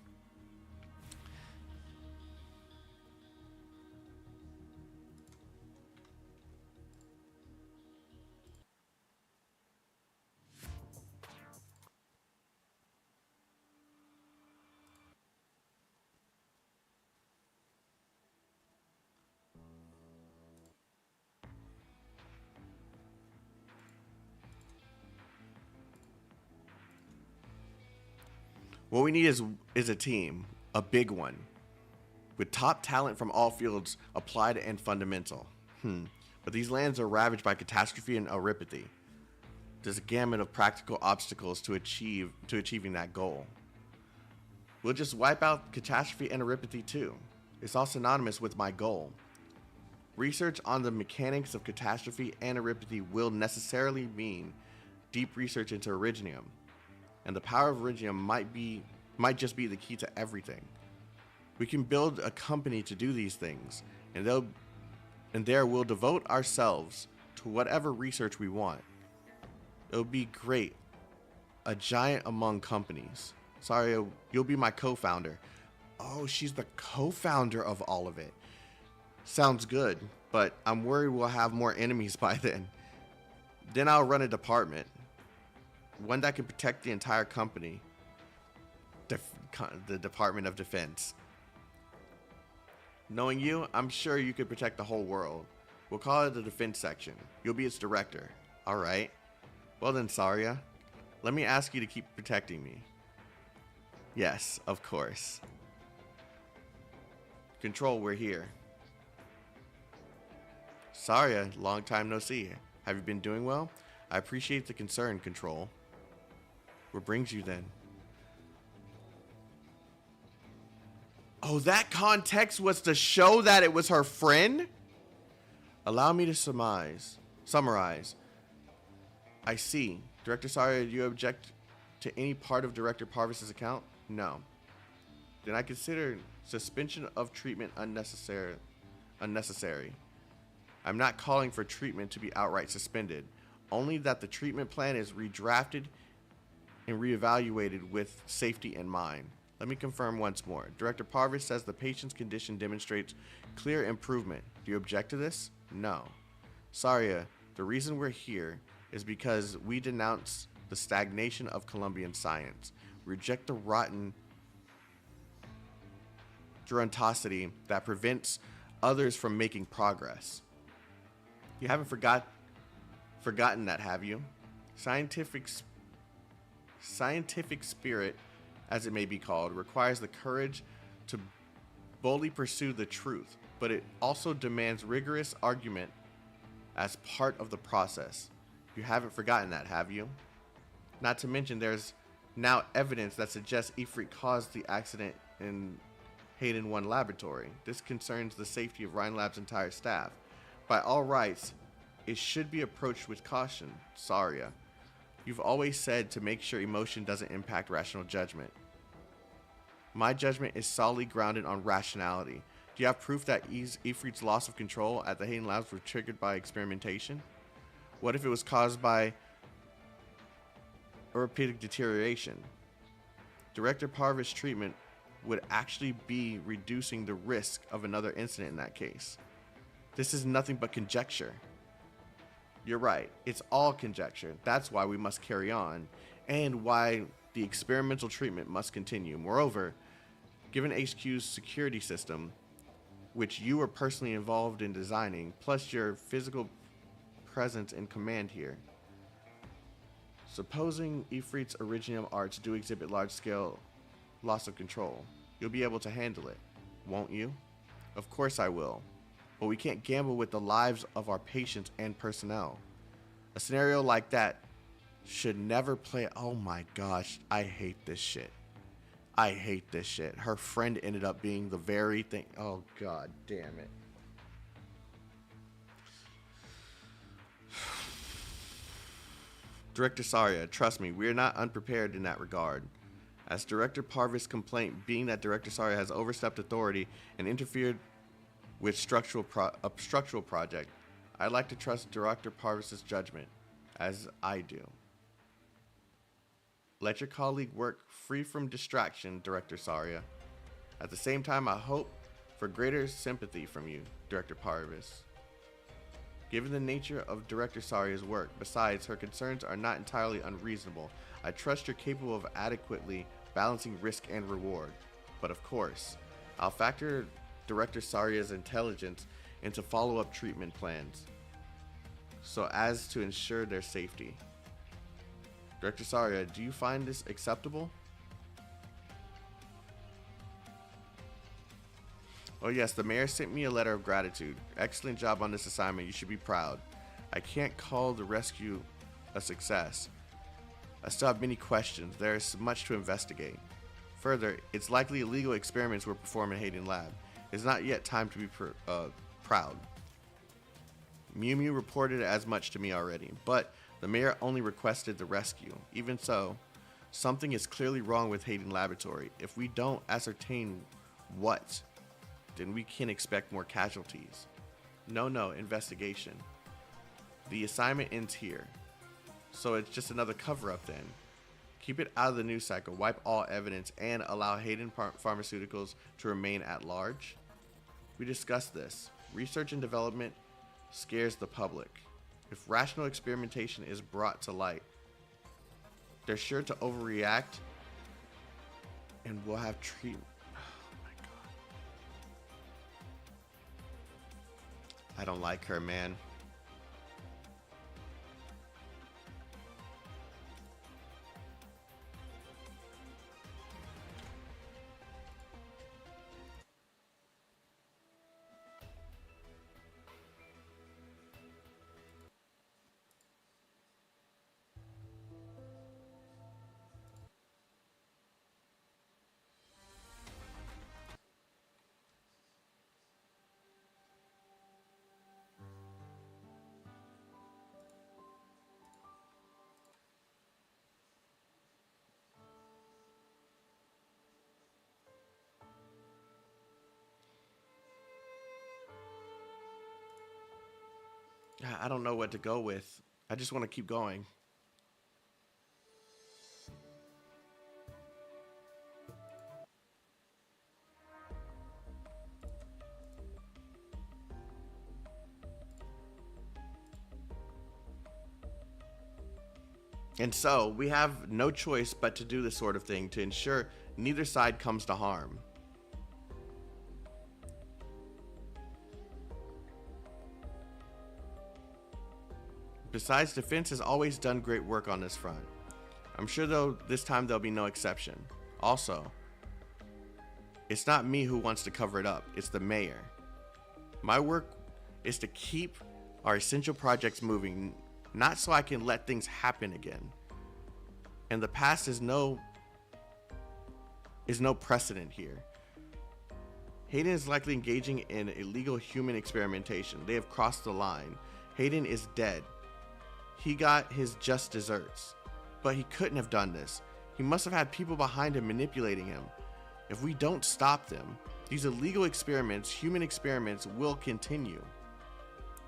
What we need is a team, a big one, with top talent from all fields, applied and fundamental. But these lands are ravaged by catastrophe and auripathy. There's a gamut of practical obstacles to achieving that goal. We'll just wipe out catastrophe and auripathy too. It's all synonymous with my goal. Research on the mechanics of catastrophe and auripathy will necessarily mean deep research into Originium. And the power of Originium might just be the key to everything. We can build a company to do these things, and there we'll devote ourselves to whatever research we want. It'll be great. A giant among companies. Sorry, you'll be my co-founder. Oh, she's the co-founder of all of it. Sounds good, but I'm worried we'll have more enemies by then. Then I'll run a department. One that can protect the entire company. The Department of Defense. Knowing you, I'm sure you could protect the whole world. We'll call it the defense section. You'll be its director. Alright. Well then, Saria. Let me ask you to keep protecting me. Yes, of course. Control, we're here. Saria, long time no see. Have you been doing well? I appreciate the concern, Control. What brings you then? Oh, that context was to show that it was her friend? Allow me to summarize. I see. Director Saria, do you object to any part of Director Parvis's account? No. Then I consider suspension of treatment unnecessary. I'm not calling for treatment to be outright suspended, only that the treatment plan is redrafted and reevaluated with safety in mind. Let me confirm once more. Director Parvis says the patient's condition demonstrates clear improvement. Do you object to this? No. Saria, the reason we're here is because we denounce the stagnation of Colombian science. Reject the rotten gerontosity that prevents others from making progress. You haven't forgotten that, have you? Scientific spirit, as it may be called, requires the courage to boldly pursue the truth, but it also demands rigorous argument as part of the process. You haven't forgotten that, have you? Not to mention there's now evidence that suggests Ifrit caused the accident in Hayden 1 laboratory. This concerns the safety of Rhine Lab's entire staff. By all rights, it should be approached with caution, Saria. You've always said to make sure emotion doesn't impact rational judgment. My judgment is solidly grounded on rationality. Do you have proof that Ifrit's loss of control at the Hayden Labs was triggered by experimentation? What if it was caused by orthopedic deterioration? Director Parvis' treatment would actually be reducing the risk of another incident in that case. This is nothing but conjecture. You're right, it's all conjecture. That's why we must carry on, and why the experimental treatment must continue. Moreover, given HQ's security system, which you were personally involved in designing, plus your physical presence and command here, supposing Ifrit's Originium arts do exhibit large-scale loss of control, you'll be able to handle it, won't you? Of course I will. But we can't gamble with the lives of our patients and personnel. A scenario like that should never play. Oh my gosh, I hate this shit. I hate this shit. Her friend ended up being the very thing. Oh god damn it. Director Saria, trust me, we are not unprepared in that regard. As Director Parvis' complaint being that Director Saria has overstepped authority and interfered with a structural project, I'd like to trust Director Parvis' judgment, as I do. Let your colleague work free from distraction, Director Saria. At the same time, I hope for greater sympathy from you, Director Parvis. Given the nature of Director Saria's work, besides, her concerns are not entirely unreasonable. I trust you're capable of adequately balancing risk and reward. But of course, I'll factor Director Saria's intelligence into follow-up treatment plans, so as to ensure their safety. Director Saria, do you find this acceptable? Oh yes, the mayor sent me a letter of gratitude. Excellent job on this assignment. You should be proud. I can't call the rescue a success. I still have many questions. There is much to investigate. Further, it's likely illegal experiments were performed in Hayden Lab. It's not yet time to be proud. Mew Mew reported as much to me already, but the mayor only requested the rescue. Even so, something is clearly wrong with Hayden Laboratory. If we don't ascertain what, then we can expect more casualties. No, investigation. The assignment ends here. So it's just another cover-up then. Keep it out of the news cycle, wipe all evidence, and allow Hayden Pharmaceuticals to remain at large? We discussed this. Research and development scares the public. If rational experimentation is brought to light, they're sure to overreact, and we'll have treatment. Oh my god. I don't like her, man. I don't know what to go with. I just want to keep going. And so, we have no choice but to do this sort of thing to ensure neither side comes to harm. Besides, Defense has always done great work on this front. I'm sure though this time there'll be no exception. Also, it's not me who wants to cover it up, it's the mayor. My work is to keep our essential projects moving, not so I can let things happen again. And the past is no precedent here. Hayden is likely engaging in illegal human experimentation. They have crossed the line. Hayden is dead. He got his just desserts. But he couldn't have done this. He must have had people behind him manipulating him. If we don't stop them, these illegal experiments, human experiments, will continue.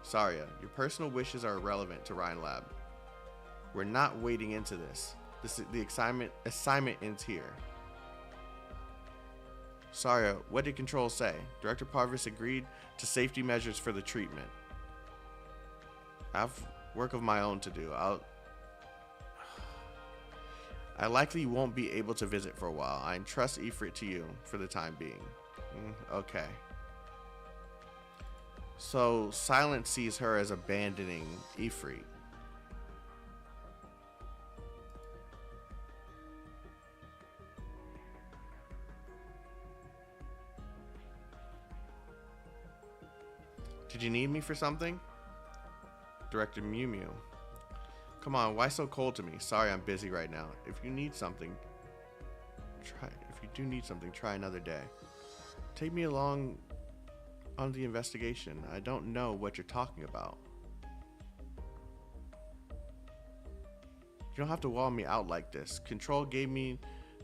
Saria, your personal wishes are irrelevant to Rhine Lab. We're not wading into this. The assignment ends here. Saria, what did Control say? Director Parvis agreed to safety measures for the treatment. I have work of my own to do. I likely won't be able to visit for a while. I entrust Ifrit to you for the time being. Okay. So Silence sees her as abandoning Ifrit. Did you need me for something? Director Mew Mew. Come on, why so cold to me? Sorry, I'm busy right now. If you do need something, try another day. Take me along on the investigation. I don't know what you're talking about. You don't have to wall me out like this. Control gave me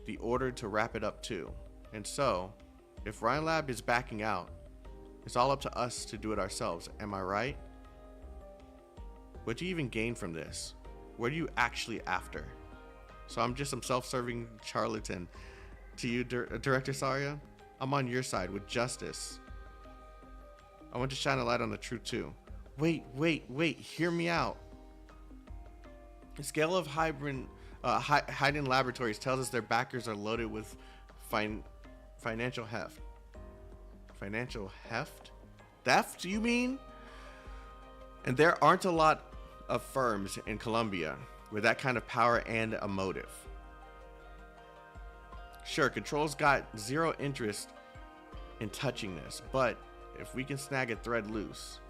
the order to wrap it up too. And so, if Rhine Lab is backing out, it's all up to us to do it ourselves. Am I right? What do you even gain from this? What are you actually after? So I'm just some self-serving charlatan. To you, Director Saria, I'm on your side with justice. I want to shine a light on the truth too. Wait, hear me out. The scale of hidden laboratories tells us their backers are loaded with financial heft. Financial heft? Theft, you mean? And there aren't a lot of firms in Colombia with that kind of power and a motive. Sure, Control's got zero interest in touching this, but if we can snag a thread loose,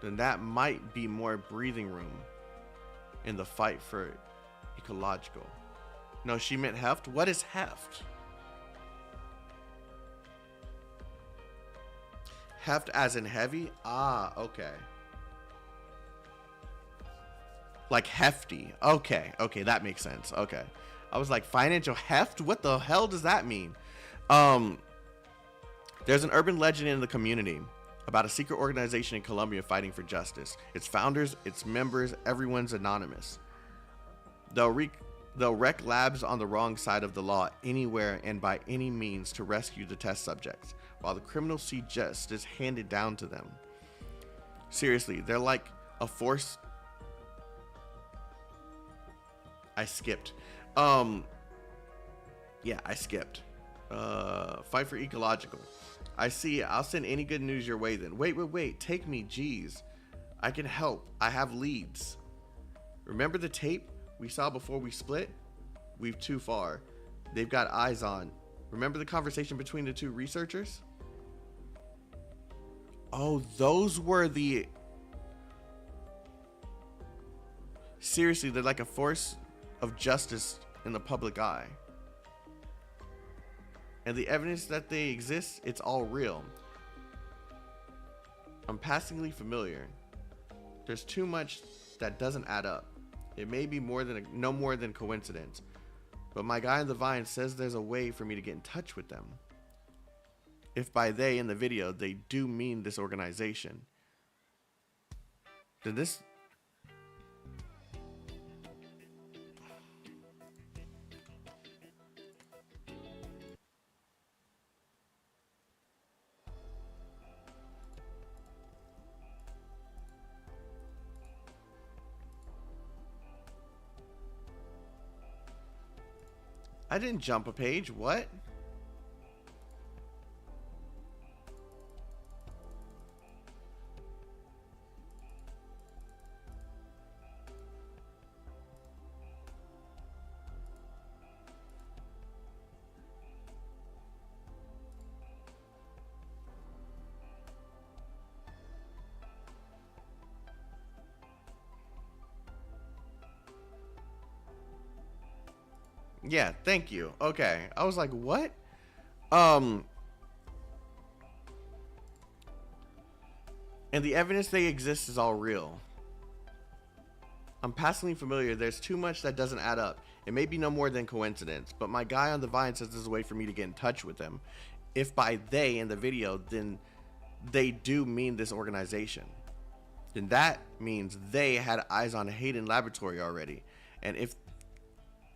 then that might be more breathing room in the fight for ecological. No, she meant heft? What is heft? Heft as in heavy? Ah, okay. Like hefty. Okay, that makes sense. Okay. I was like, financial heft? What the hell does that mean? There's an urban legend in the community about a secret organization in Colombia fighting for justice. Its founders, its members, everyone's anonymous. They'll wreck labs on the wrong side of the law anywhere and by any means to rescue the test subjects, while the criminals see justice handed down to them. Seriously, they're like a force. I skipped. Yeah, I skipped. Fight for ecological. I see. I'll send any good news your way then. Wait. Take me, jeez. I can help. I have leads. Remember the tape we saw before we split? We've too far. They've got eyes on. Remember the conversation between the two researchers? Oh, those were the... Seriously, they're like a force of justice in the public eye. And the evidence that they exist, it's all real. I'm passingly familiar. There's too much that doesn't add up. It may be no more than coincidence. But my guy in the vine says there's a way for me to get in touch with them. If by they in the video, they do mean this organization. Then this... I didn't jump a page. What? Yeah, thank you. Okay. I was like, what? And the evidence they exist is all real. I'm passingly familiar. There's too much that doesn't add up. It may be no more than coincidence, but my guy on the vine says there's a way for me to get in touch with them. If by they in the video, then they do mean this organization. Then that means they had eyes on Hayden Laboratory already. And if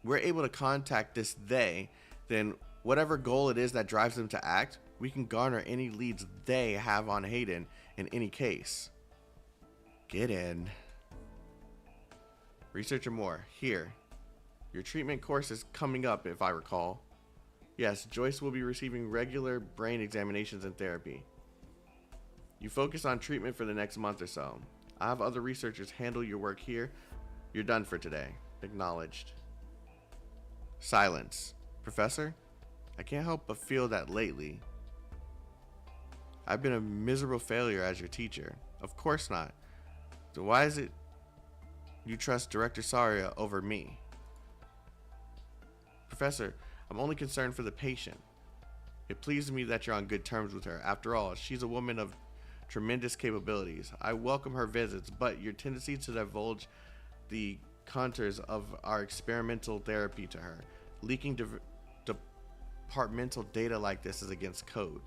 we're able to contact this they, then whatever goal it is that drives them to act, we can garner any leads they have on Hayden in any case. Get in. Researcher Moore, here. Your treatment course is coming up, if I recall. Yes, Joyce will be receiving regular brain examinations and therapy. You focus on treatment for the next month or so. I have other researchers handle your work here. You're done for today. Acknowledged. Silence. Professor, I can't help but feel that lately I've been a miserable failure as your teacher. Of course not. So why is it you trust Director Saria over me? Professor, I'm only concerned for the patient. It pleases me that you're on good terms with her. After all, she's a woman of tremendous capabilities. I welcome her visits, but your tendency to divulge the contours of our experimental therapy to her, leaking compartmental data like this is against code,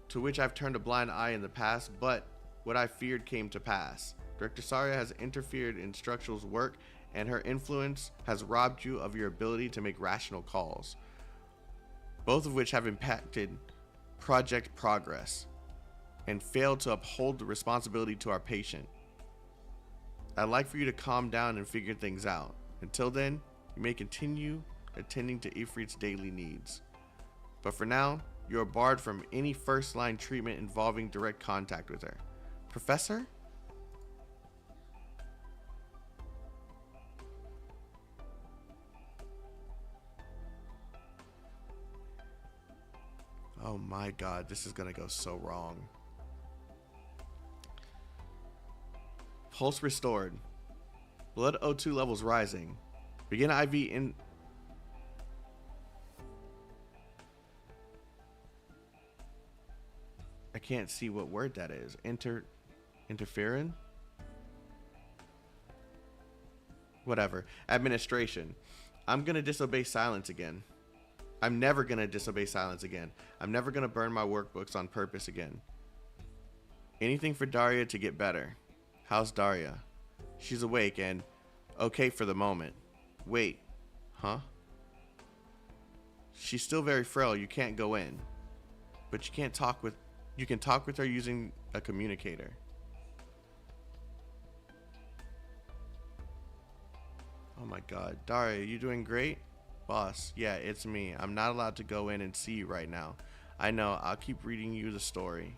to which I've turned a blind eye in the past, but what I feared came to pass. Director Saria has interfered in Structural's work, and her influence has robbed you of your ability to make rational calls, both of which have impacted project progress and failed to uphold the responsibility to our patient. I'd like for you to calm down and figure things out. Until then, you may continue attending to Ifrit's daily needs. But for now, you are barred from any first-line treatment involving direct contact with her. Professor? Oh my god, this is gonna go so wrong. Pulse restored. Blood O2 levels rising. Begin IV in... I can't see what word that is. Interferon? Whatever. Administration. I'm gonna disobey silence again. I'm never gonna disobey silence again. I'm never gonna burn my workbooks on purpose again. Anything for Daria to get better. How's Daria? She's awake and okay for the moment. Wait, huh? She's still very frail. You can't go in, but you can talk with her using a communicator. Oh my god. Daria, you doing great? Boss, yeah, it's me. I'm not allowed to go in and see you right now. I know, I'll keep reading you the story.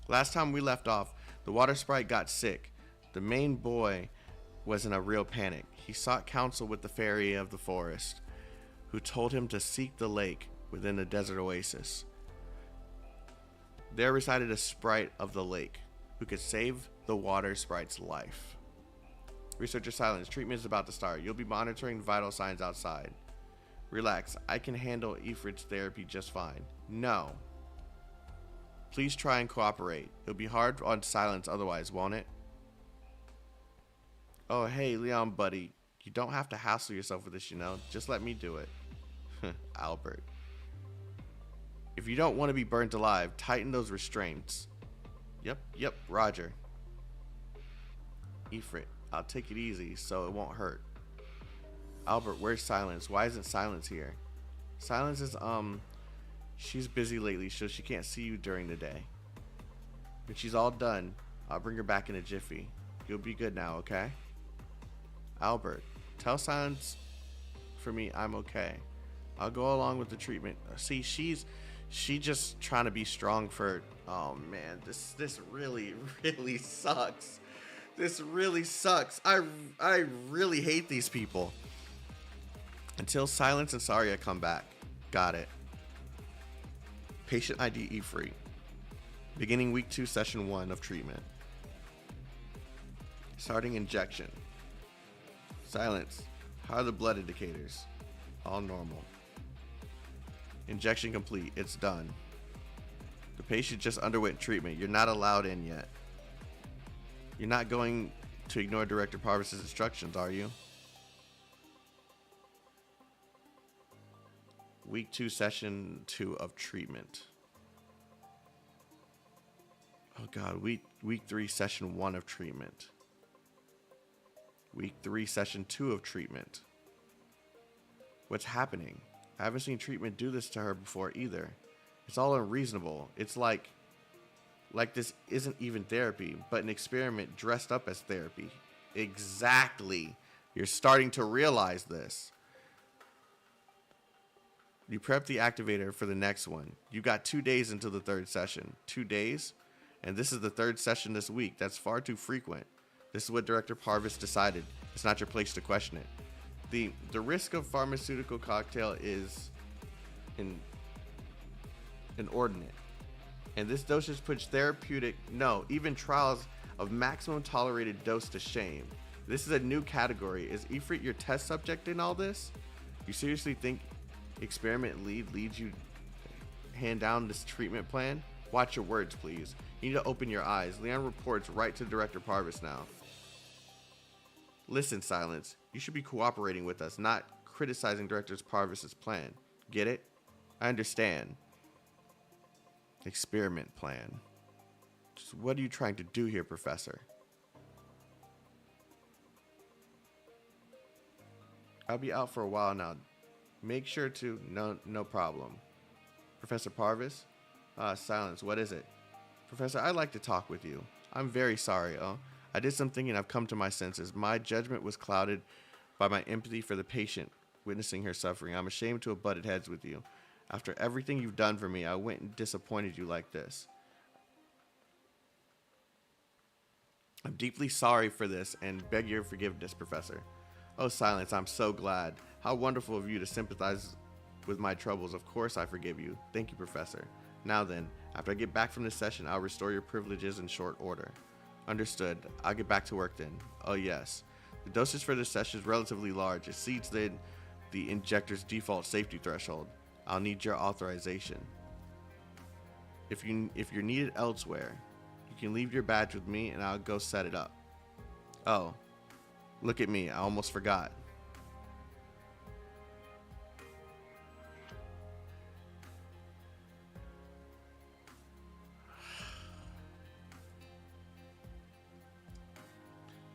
Last time we left off, the water sprite got sick. The main boy was in a real panic. He sought counsel with the fairy of the forest, who told him to seek the lake within the desert oasis. There resided a sprite of the lake who could save the water sprite's life. Researcher silence. Treatment is about to start. You'll be monitoring vital signs outside. Relax. I can handle Ifrit's therapy just fine. No. Please try and cooperate. It'll be hard on silence otherwise, won't it? Oh, hey, Leon, buddy. You don't have to hassle yourself with this, you know. Just let me do it. Albert. If you don't want to be burnt alive, tighten those restraints. Yep, Roger. Ifrit, I'll take it easy so it won't hurt. Albert, where's Silence? Why isn't Silence here? Silence is, she's busy lately, so she can't see you during the day. When she's all done, I'll bring her back in a jiffy. You'll be good now, okay? Albert, tell Silence for me I'm okay. I'll go along with the treatment. See, she's just trying to be strong for... Oh, man, this really, really sucks. This really sucks. I really hate these people. Until Silence and Saria come back. Got it. Patient ID Ifrit. Beginning week 2, session 1 of treatment. Starting injection. Silence. How are the blood indicators? All normal. Injection complete. It's done. The patient just underwent treatment. You're not allowed in yet. You're not going to ignore Director Parvis's instructions, are you? Week 2, session 2 of treatment. Oh god, week 3, session 1 of treatment. Week 3, session 2 of treatment. What's happening? I haven't seen treatment do this to her before either. It's all unreasonable. It's like this isn't even therapy, but an experiment dressed up as therapy. Exactly. You're starting to realize this. You prep the activator for the next one. You got 2 days until the 3rd session. 2 days? And this is the 3rd session this week. That's far too frequent. This is what Director Parvis decided. It's not your place to question it. The risk of pharmaceutical cocktail is inordinate. And this dosage puts even trials of maximum tolerated dose to shame. This is a new category. Is Ifrit your test subject in all this? You seriously think experiment leads you hand down this treatment plan? Watch your words, please. You need to open your eyes. Leon reports right to Director Parvis now. Listen, Silence. You should be cooperating with us, not criticizing Director Parvis's plan. Get it? I understand. Experiment plan. Just what are you trying to do here, Professor? I'll be out for a while now. Make sure to... No problem. Professor Parvis? Silence. What is it? Professor, I'd like to talk with you. I'm very sorry, I did some thinking. I've come to my senses. My judgment was clouded by my empathy for the patient witnessing her suffering. I'm ashamed to have butted heads with you. After everything you've done for me, I went and disappointed you like this. I'm deeply sorry for this and beg your forgiveness, Professor. Oh, Silence, I'm so glad. How wonderful of you to sympathize with my troubles. Of course I forgive you. Thank you, Professor. Now then, after I get back from this session, I'll restore your privileges in short order. Understood. I'll get back to work then. Oh, yes. The dosage for this session is relatively large. It exceeds the injector's default safety threshold. I'll need your authorization. If you're needed elsewhere, you can leave your badge with me and I'll go set it up. Oh, look at me. I almost forgot.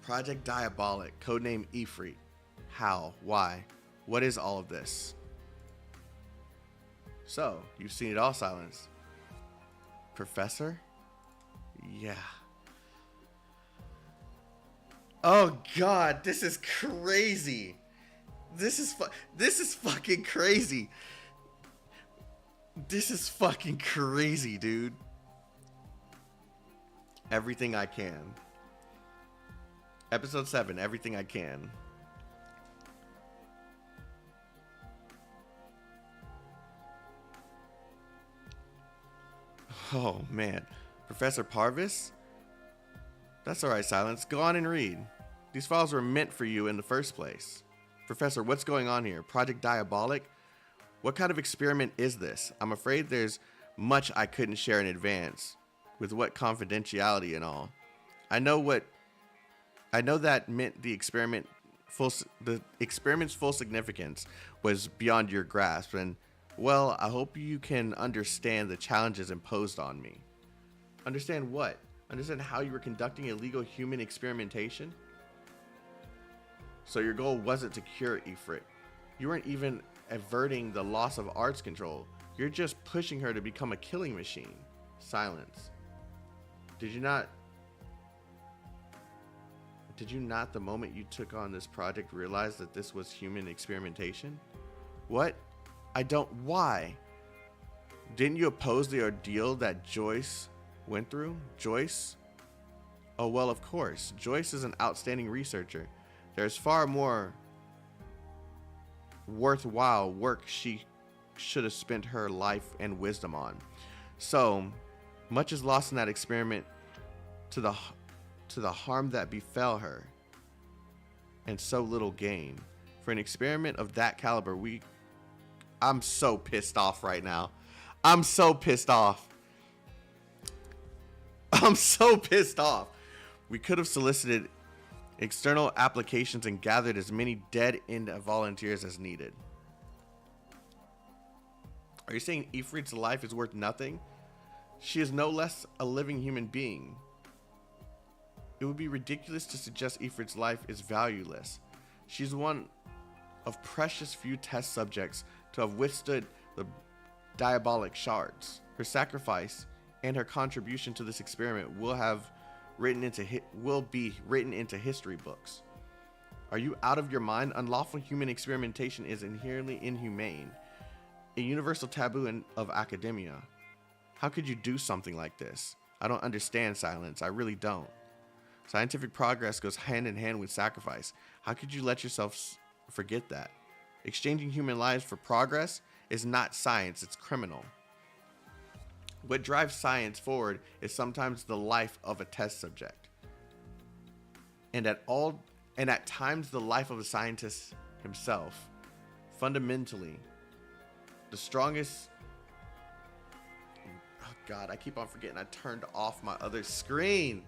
Project Diabolic, codename Ifrit. How? Why? What is all of this? So, you've seen it all, Silence. Professor? Yeah. Oh God, this is crazy. This is fucking crazy. This is fucking crazy, dude. Everything I Can. Episode 7, Everything I Can. Oh, man. Professor Parvis? That's alright, Silence. Go on and read. These files were meant for you in the first place. Professor, what's going on here? Project Diabolic? What kind of experiment is this? I'm afraid there's much I couldn't share in advance, with what confidentiality and all. I know that meant the experiment's full significance was beyond your grasp, and, well, I hope you can understand the challenges imposed on me. Understand what? Understand how you were conducting illegal human experimentation? So your goal wasn't to cure Ifrit. You weren't even averting the loss of arts control. You're just pushing her to become a killing machine. Silence. Did you not, the moment you took on this project, realize that this was human experimentation? What? Why? Didn't you oppose the ordeal that Joyce went through? Joyce? Oh, well, of course. Joyce is an outstanding researcher. There's far more worthwhile work she should have spent her life and wisdom on. So, much is lost in that experiment to the harm that befell her, and so little gain. For an experiment of that caliber, I'm so pissed off right now. I'm so pissed off. I'm so pissed off. We could have solicited external applications and gathered as many dead-end volunteers as needed. Are you saying Ifrit's life is worth nothing? She is no less a living human being. It would be ridiculous to suggest Ifrit's life is valueless. She's one of precious few test subjects to have withstood the diabolic shards. Her sacrifice and her contribution to this experiment will be written into history books. Are you out of your mind? Unlawful human experimentation is inherently inhumane, a universal taboo of academia. How could you do something like this? I don't understand, Silence. I really don't. Scientific progress goes hand in hand with sacrifice. How could you let yourself forget that? Exchanging human lives for progress is not science, it's criminal. What drives science forward is sometimes the life of a test subject. And at times the life of a scientist himself. Fundamentally, the strongest... Oh god, I keep on forgetting I turned off my other screen.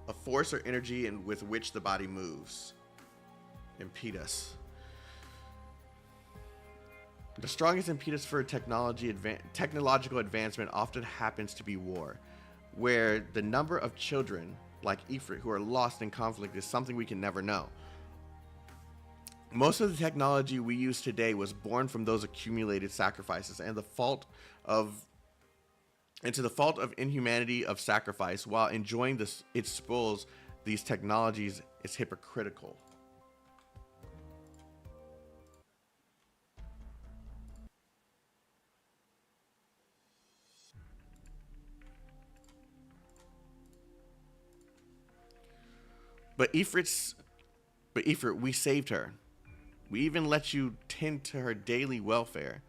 A force or energy with which the body moves. Impetus. The strongest impetus for technological advancement often happens to be war, where the number of children, like Ifrit, who are lost in conflict is something we can never know. Most of the technology we use today was born from those accumulated sacrifices, and to the fault of inhumanity of sacrifice while enjoying its spoils, these technologies is hypocritical. But Ifrit, we saved her. We even let you tend to her daily welfare.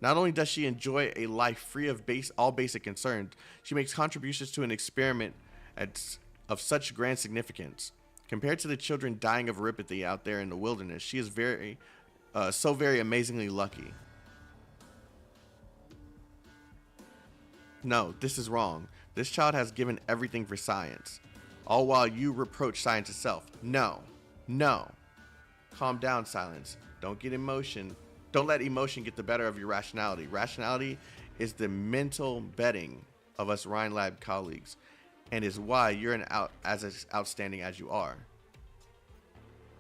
Not only does she enjoy a life free of all basic concerns, she makes contributions to an experiment of such grand significance. Compared to the children dying of ripathy out there in the wilderness, she is so very amazingly lucky. No, this is wrong. This child has given everything for science. All while you reproach science itself. No. Calm down, Silence. Don't let emotion get the better of your rationality. Rationality is the mental bedding of us Rhine Lab colleagues, and is why you're as outstanding as you are.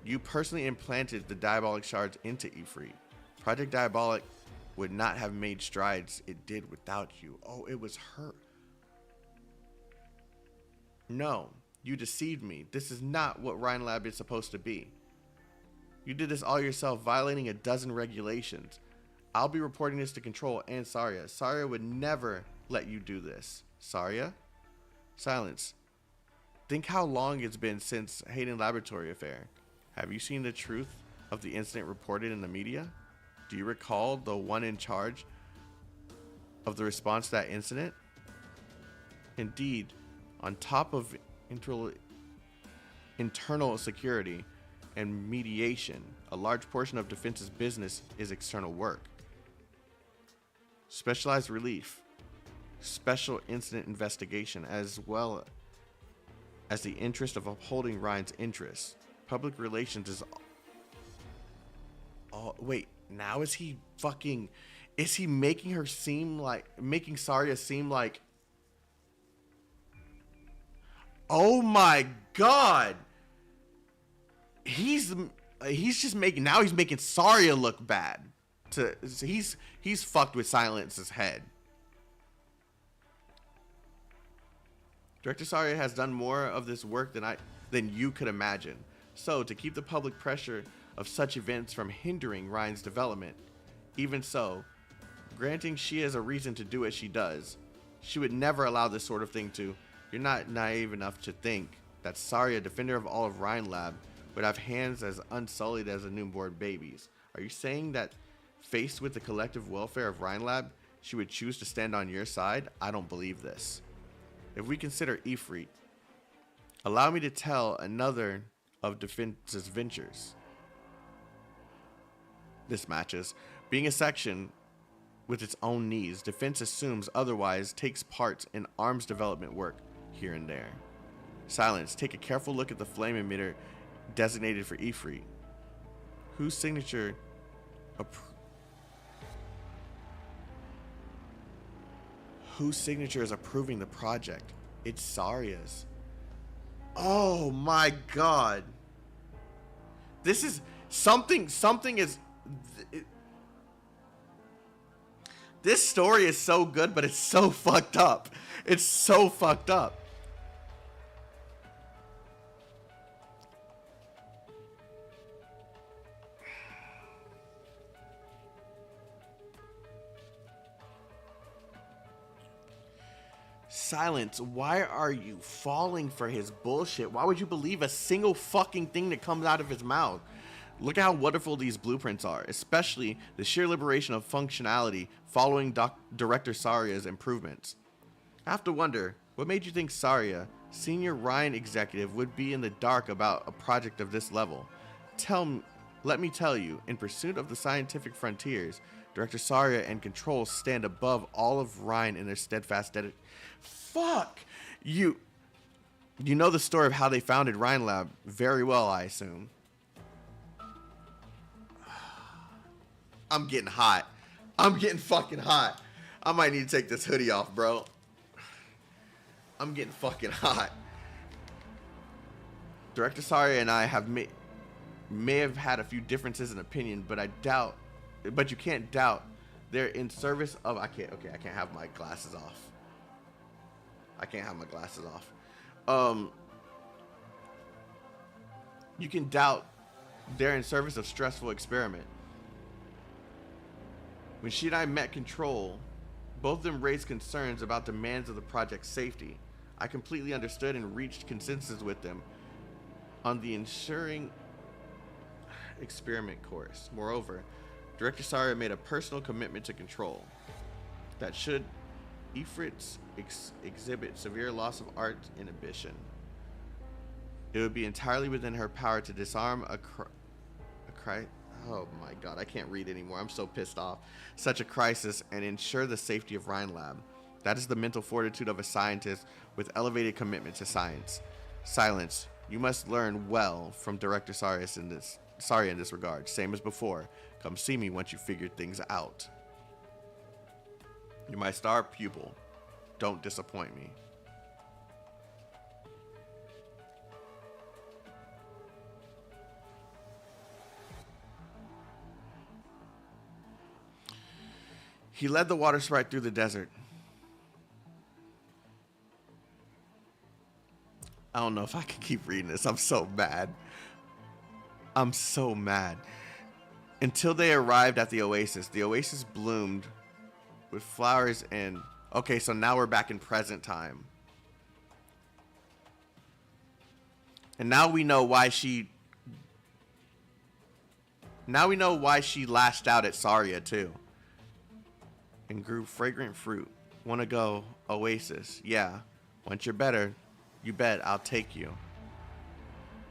You personally implanted the diabolic shards into Ifrit. Project Diabolic would not have made strides it did without you. Oh, it was her. No. You deceived me. This is not what Rhine Lab is supposed to be. You did this all yourself, violating a dozen regulations. I'll be reporting this to Control and Saria. Saria would never let you do this. Saria? Silence. Think how long it's been since Hayden Laboratory affair. Have you seen the truth of the incident reported in the media? Do you recall the one in charge of the response to that incident? Indeed, on top of internal security and mediation, a large portion of defense's business is external work. Specialized relief, special incident investigation, as well as the interest of upholding Rhine's interests. Public relations is all. Wait, now is he making Saria seem like, oh my god, he's making Saria look bad. He's fucked with Silence's head. Director Saria has done more of this work than you could imagine. So, to keep the public pressure of such events from hindering Rhine's development, even so, granting she has a reason to do as she does, she would never allow this sort of thing to. You're not naive enough to think that Saria, defender of all of Rhine Lab, would have hands as unsullied as a newborn baby's. Are you saying that, faced with the collective welfare of Rhine Lab, she would choose to stand on your side? I don't believe this. If we consider Ifrit, allow me to tell another of Defense's ventures. This matches. Being a section with its own needs, Defense assumes otherwise takes part in arms development work here and there. Silence. Take a careful look at the flame emitter designated for Ifrit. Whose signature is approving the project? It's Saria's. Oh my god. This is something is this story is so good, but it's so fucked up. It's so fucked up. Silence, why are you falling for his bullshit? Why would you believe a single fucking thing that comes out of his mouth? Look at how wonderful these blueprints are, especially the sheer liberation of functionality following Director Saria's improvements. I have to wonder, what made you think Saria, senior Rhine executive, would be in the dark about a project of this level? Let me tell you, in pursuit of the scientific frontiers, Director Saria and Control stand above all of Rhine in their steadfast dedication. Fuck! You know the story of how they founded Rhine Lab very well, I assume. I'm getting hot. I'm getting fucking hot. I might need to take this hoodie off, bro. I'm getting fucking hot. Director Saria and I may have had a few differences in opinion, but you can't doubt they're in service of. I can't have my glasses off. You can doubt they're in service of stressful experiment. When she and I met Control, both of them raised concerns about demands of the project's safety. I completely understood and reached consensus with them on the ensuring experiment course. Moreover, Director Saria made a personal commitment to Control that should Ifrits exhibit severe loss of art inhibition, it would be entirely within her power to disarm oh my god, I can't read anymore. I'm so pissed off. Such a crisis and ensure the safety of Rhine Lab. That is the mental fortitude of a scientist with elevated commitment to science. Silence. You must learn well from Director Saria in this regard. Same as before. Come see me once you figured things out. You're my star pupil. Don't disappoint me. He led the water sprite through the desert. I don't know if I can keep reading this. I'm so mad. Until they arrived at the oasis. The oasis bloomed with flowers and... Okay, so now we're back in present time. And now we know why she... Now we know why she lashed out at Saria, too. And grew fragrant fruit. Want to go oasis? Yeah. Once you're better, you bet I'll take you.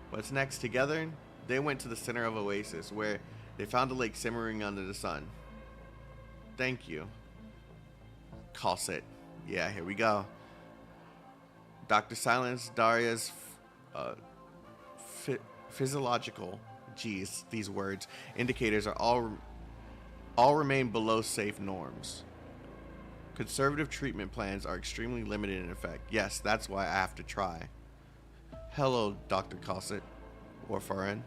What's next? Together, they went to the center of oasis, where they found a lake simmering under the sun. Thank you. Calcit. Yeah, here we go. Dr. Silence, Daria's physiological, these words, indicators are all remain below safe norms. Conservative treatment plans are extremely limited in effect. Yes, that's why I have to try. Hello, Dr. Calcit, or Farin.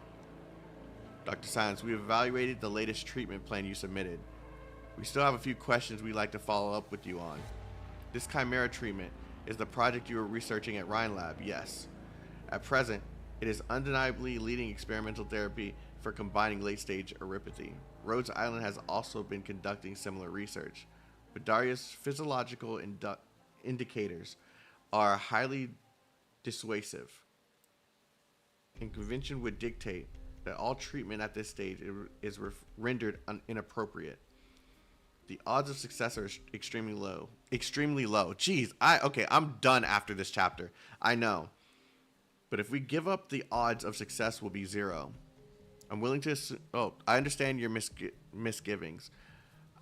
Dr. Silence, we evaluated the latest treatment plan you submitted. We still have a few questions we'd like to follow up with you on. This chimera treatment is the project you were researching at Rhine Lab, yes. At present, it is undeniably leading experimental therapy for combining late-stage erypathy. Rhodes Island has also been conducting similar research, but Daria's physiological indicators are highly dissuasive, and convention would dictate that all treatment at this stage is rendered inappropriate. The odds of success are extremely low. Extremely low. Jeez, I'm done after this chapter. I know. But if we give up, the odds of success will be zero. I'm willing to assume... Oh, I understand your misgivings.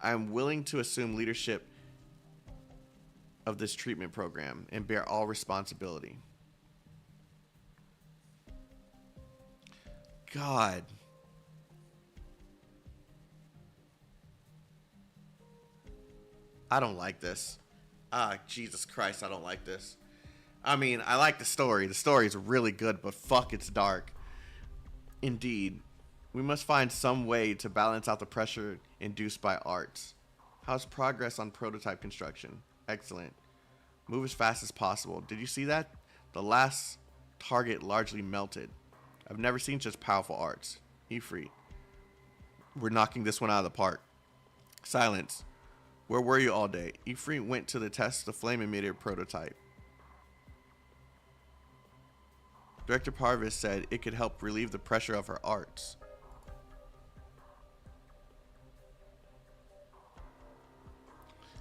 I'm willing to assume leadership of this treatment program and bear all responsibility. God. I don't like this. Jesus Christ, I don't like this. I mean, I like the story. The story is really good, but fuck, it's dark. Indeed. We must find some way to balance out the pressure induced by arts. How's progress on prototype construction? Excellent. Move as fast as possible. Did you see that? The last target largely melted. I've never seen such powerful arts. Ifrit. We're knocking this one out of the park. Silence. Where were you all day? Ifrit went to test the flame emitter prototype. Director Parvis said it could help relieve the pressure of her arts.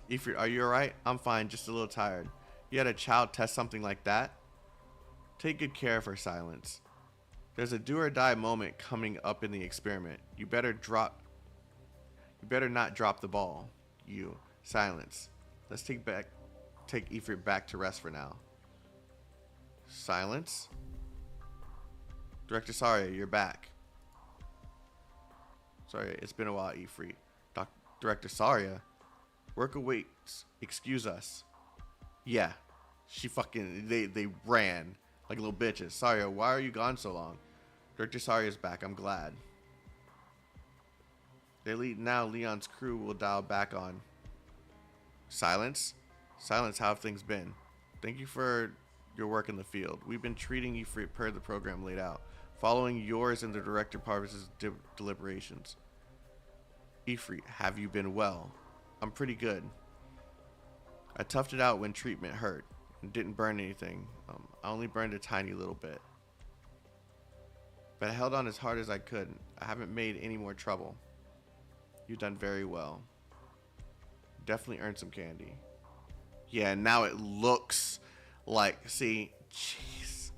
Ifrit, are you alright? I'm fine, just a little tired. You had a child test something like that? Take good care of her. Silence. There's a do or die moment coming up in the experiment. You better not drop the ball. You. Silence. Let's take Ifrit back to rest for now. Silence. Director Saria, you're back. Sorry, it's been a while, Ifrit. Director Saria. Work awaits. Excuse us. Yeah. She fucking... They ran like little bitches. Saria, why are you gone so long? Director Saria's back. I'm glad. Now Leon's crew will dial back on. Silence. Silence, how have things been? Thank you for your work in the field. We've been treating Ifrit per the program laid out, following yours and the Director Parvis's deliberations. Ifrit, have you been well? I'm pretty good. I toughed it out when treatment hurt and didn't burn anything. I only burned a tiny little bit. But I held on as hard as I could. I haven't made any more trouble. You've done very well. Definitely earned some candy. Yeah, now it looks like, see, jeez.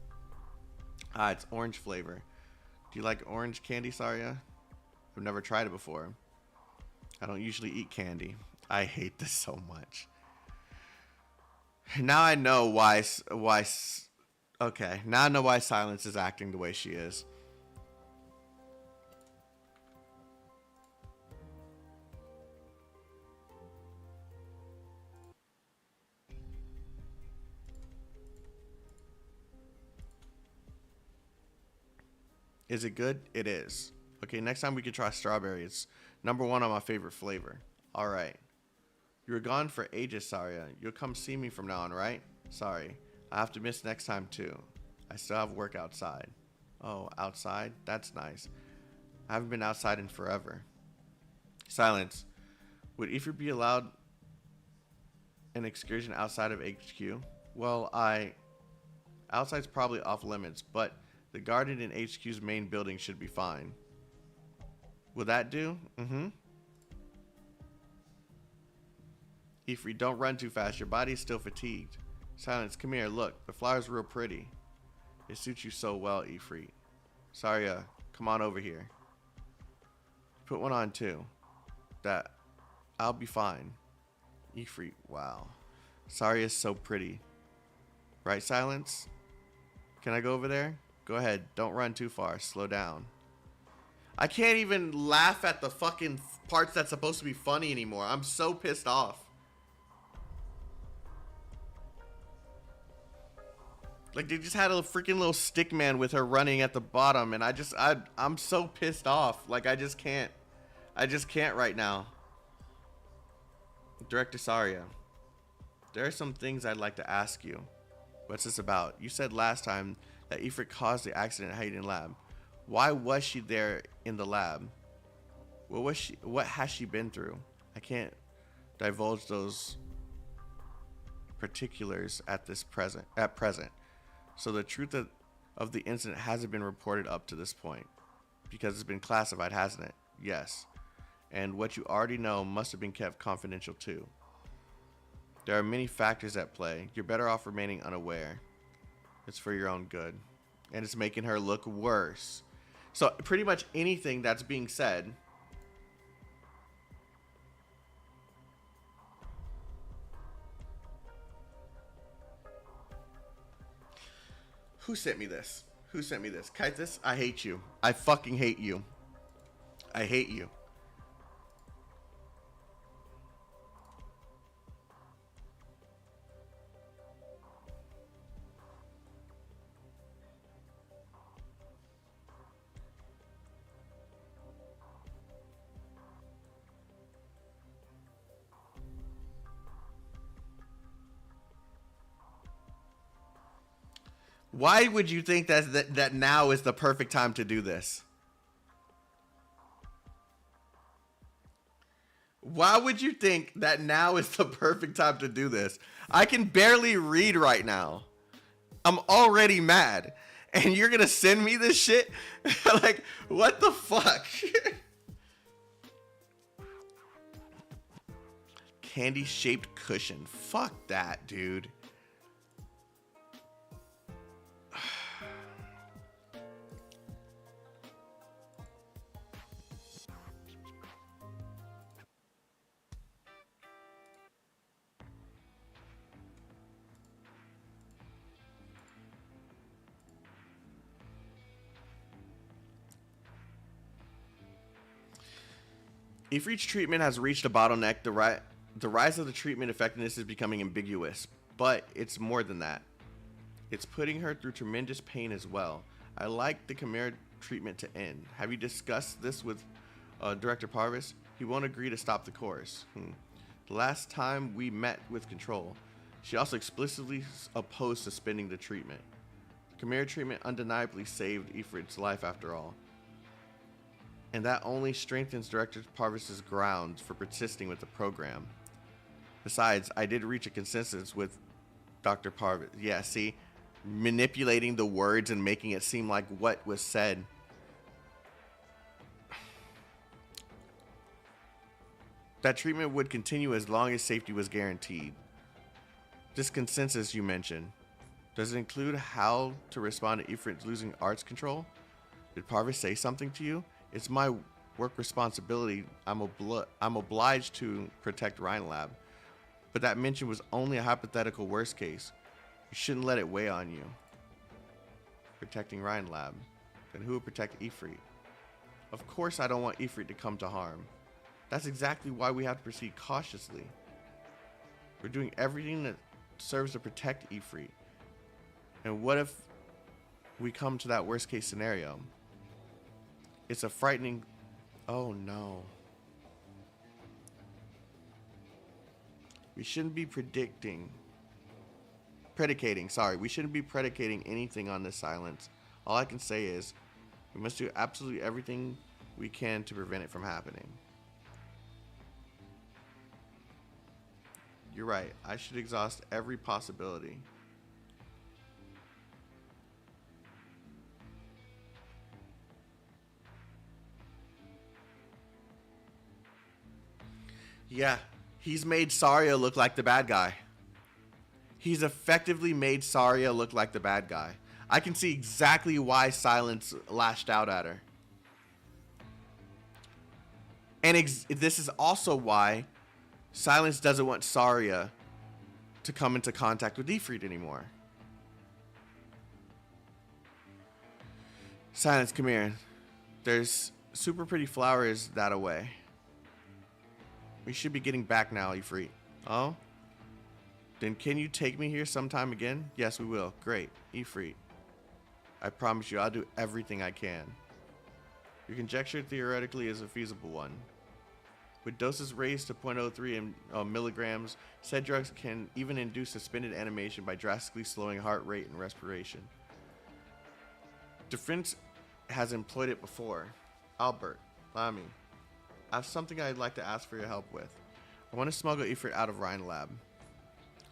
It's orange flavor. Do you like orange candy, Saria? I've never tried it before. I don't usually eat candy. I hate this so much. Now I know why. Okay, now I know why Silence is acting the way she is. Is it good? It is. Okay, next time we can try strawberry. It's #1 on my favorite flavor. All right. You were gone for ages, Saria. You'll come see me from now on, right? Sorry. I have to miss next time, too. I still have work outside. Oh, outside? That's nice. I haven't been outside in forever. Silence. Would Ifrit be allowed an excursion outside of HQ? Well, outside's probably off limits, but the garden in HQ's main building should be fine. Will that do? Mm-hmm. Ifrit, don't run too fast. Your body's still fatigued. Silence, come here. Look, the flower's real pretty. It suits you so well, Ifrit. Saria, come on over here. Put one on too. I'll be fine. Ifrit, wow. Saria's so pretty. Right, Silence? Can I go over there? Go ahead. Don't run too far. Slow down. I can't even laugh at the fucking parts that's supposed to be funny anymore. I'm so pissed off. Like, they just had a freaking little stick man with her running at the bottom, and I'm so pissed off. Like, I just can't right now. Director Saria, there are some things I'd like to ask you. What's this about? You said last time that Ifrit caused the accident at Hayden Lab. Why was she there in the lab? What has she been through? I can't divulge those particulars at present. So the truth of the incident hasn't been reported up to this point. Because it's been classified, hasn't it? Yes. And what you already know must have been kept confidential too. There are many factors at play. You're better off remaining unaware. It's for your own good. And it's making her look worse. So pretty much anything that's being said. Who sent me this? Who sent me this? Kaitis, I hate you. I fucking hate you. I hate you. Why would you think that now is the perfect time to do this? Why would you think that now is the perfect time to do this? I can barely read right now. I'm already mad. And you're going to send me this shit? Like, what the fuck? Candy-shaped cushion. Fuck that, dude. Ifrit's treatment has reached a bottleneck. The rise of the treatment effectiveness is becoming ambiguous, but it's more than that. It's putting her through tremendous pain as well. I like the Chimera treatment to end. Have you discussed this with Director Parvis? He won't agree to stop the course. The last time we met with Control, she also explicitly opposed suspending the treatment. The Chimera treatment undeniably saved Ifrit's life after all. And that only strengthens Director Parvis's grounds for persisting with the program. Besides, I did reach a consensus with Dr. Parvis. Yeah, see? Manipulating the words and making it seem like what was said. That treatment would continue as long as safety was guaranteed. This consensus you mentioned, does it include how to respond to Ifrit losing arts control? Did Parvis say something to you? It's my work responsibility. I'm obliged to protect Rhine Lab. But that mention was only a hypothetical worst case. You shouldn't let it weigh on you. Protecting Rhine Lab. Then who would protect Ifrit? Of course I don't want Ifrit to come to harm. That's exactly why we have to proceed cautiously. We're doing everything that serves to protect Ifrit. And what if we come to that worst case scenario? It's a frightening... Oh no. We shouldn't be predicating anything on this silence. All I can say is, we must do absolutely everything we can to prevent it from happening. You're right. I should exhaust every possibility. Yeah, he's made Saria look like the bad guy. He's effectively made Saria look like the bad guy. I can see exactly why Silence lashed out at her. And this is also why Silence doesn't want Saria to come into contact with Ifrit anymore. Silence, come here. There's super pretty flowers that away. We should be getting back now, Ifrit. Oh? Then can you take me here sometime again? Yes, we will. Great. Ifrit. I promise you, I'll do everything I can. Your conjecture theoretically is a feasible one. With doses raised to 0.03 milligrams, said drugs can even induce suspended animation by drastically slowing heart rate and respiration. Defense has employed it before. Albert, Lamy, I have something I'd like to ask for your help with. I want to smuggle Ifrit out of Rhine Lab.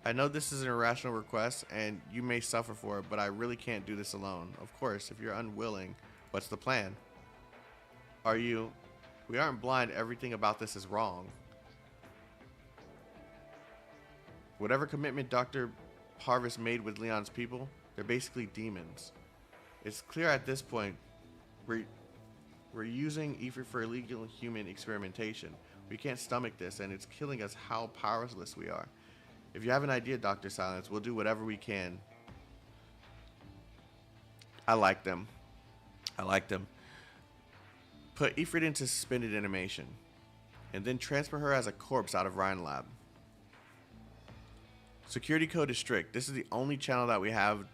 I know this is an irrational request, and you may suffer for it, but I really can't do this alone. Of course, if you're unwilling, what's the plan? We aren't blind. Everything about this is wrong. Whatever commitment Dr. Parvis made with Leon's people, they're basically demons. It's clear at this point, we're using Ifrit for illegal human experimentation. We can't stomach this, and it's killing us how powerless we are. If you have an idea, Dr. Silence, we'll do whatever we can. I like them. Put Ifrit into suspended animation, and then transfer her as a corpse out of Rhine Lab. Security code is strict. This is the only channel that we have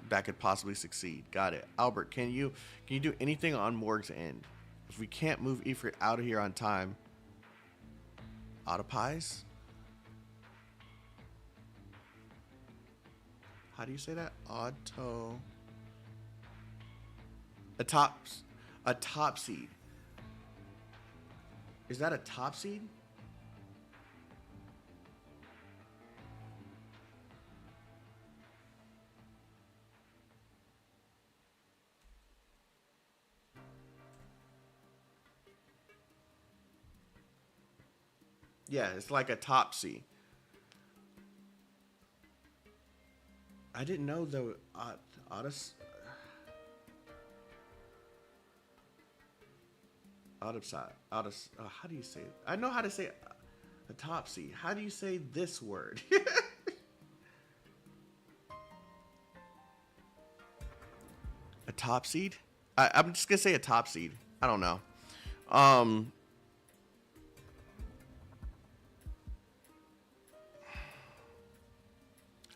that could possibly succeed. Got it. Albert, can you do anything on Morg's end? If we can't move Ifrit out of here on time... Autopies? How do you say that? A top seed. Is that a top seed? Yeah, it's like a topsy. I didn't know the how do you say it? I know how to say a topsy. How do you say this word? A top seed? I'm just gonna say a top seed. I don't know.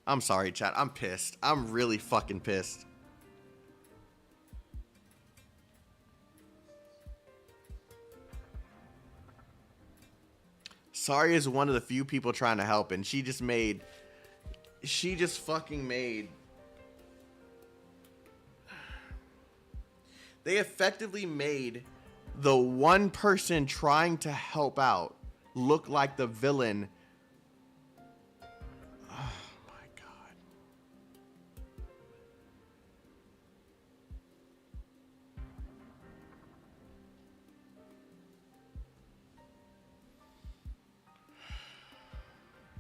I'm sorry, chat. I'm pissed. I'm really fucking pissed. Sorry is one of the few people trying to help, and she just fucking made. They effectively made the one person trying to help out look like the villain. Oh my god.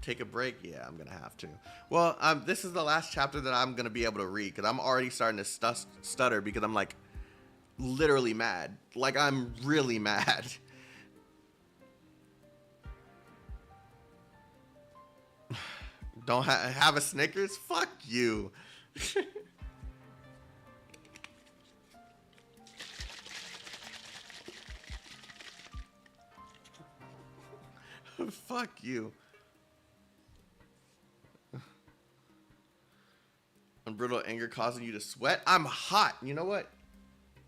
Take a break? Yeah, I'm gonna have to. Well, this is the last chapter that I'm gonna be able to read, because I'm already starting to stutter because I'm like literally mad. Like, I'm really mad. Don't have a Snickers? Fuck you. Fuck you. Unbridled anger causing you to sweat? I'm hot. You know what?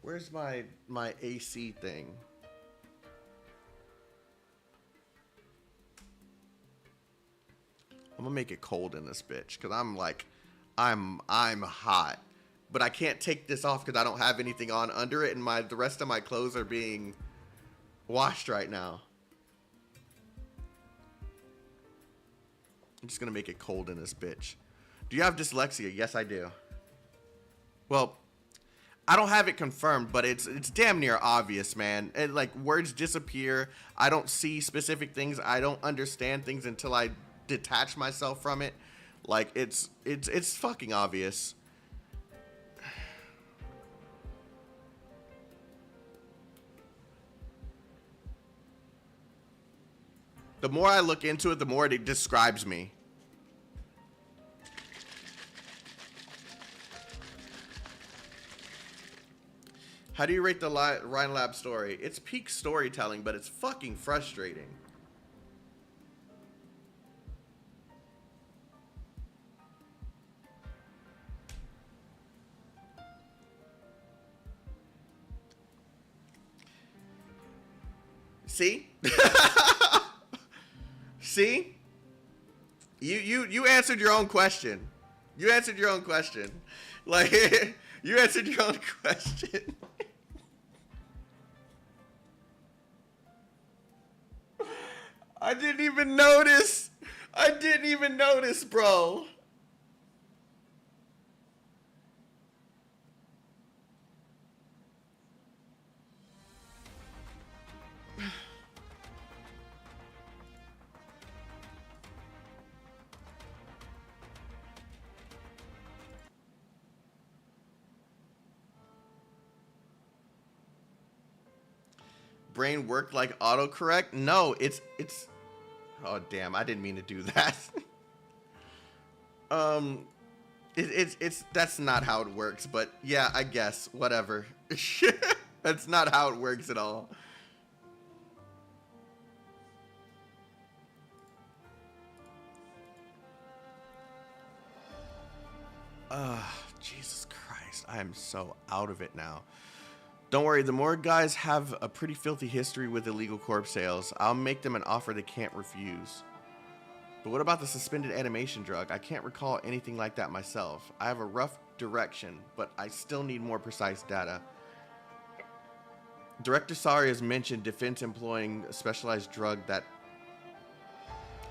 Where's my AC thing? I'm gonna make it cold in this bitch, because I'm like, I'm hot. But I can't take this off because I don't have anything on under it, and the rest of my clothes are being washed right now. I'm just gonna make it cold in this bitch. Do you have dyslexia? Yes, I do. Well, I don't have it confirmed, but it's damn near obvious, man. And like, words disappear. I don't see specific things. I don't understand things until I detach myself from it. Like, it's fucking obvious. The more I look into it, the more it describes me. How do you rate the Rhine Lab story? It's peak storytelling, but it's fucking frustrating. See? See? You answered your own question. You answered your own question. Like, you answered your own question. I didn't even notice. I didn't even notice, bro. Brain worked like autocorrect? No, it's oh damn, I didn't mean to do that. It's that's not how it works, but yeah, I guess whatever. That's not how it works at all. Jesus Christ, I am so out of it now. Don't worry, the more guys have a pretty filthy history with illegal corpse sales. I'll make them an offer they can't refuse. But what about the suspended animation drug? I can't recall anything like that myself. I have a rough direction, but I still need more precise data. Director Sari has mentioned defense employing a specialized drug that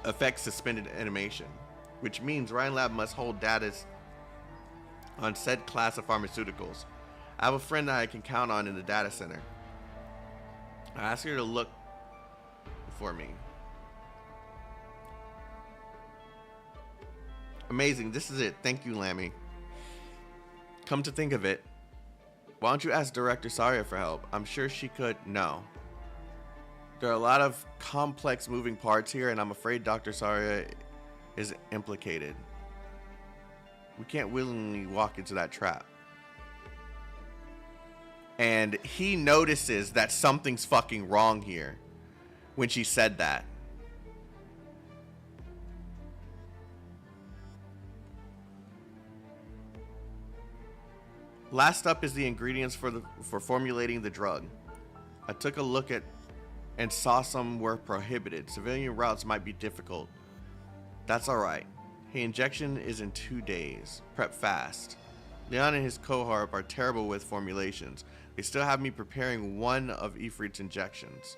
affects suspended animation, which means Rhine Lab must hold data on said class of pharmaceuticals. I have a friend that I can count on in the data center. I asked her to look for me. Amazing. This is it. Thank you, Lammy. Come to think of it, why don't you ask Director Saria for help? I'm sure she could. No. There are a lot of complex moving parts here, and I'm afraid Dr. Saria is implicated. We can't willingly walk into that trap. And he notices that something's fucking wrong here when she said that. Last up is the ingredients for formulating the drug. I took a look at and saw some were prohibited. Civilian routes might be difficult. That's alright. Hey, injection is in 2 days. Prep fast. Leon and his cohort are terrible with formulations. They still have me preparing one of Ifrit's injections.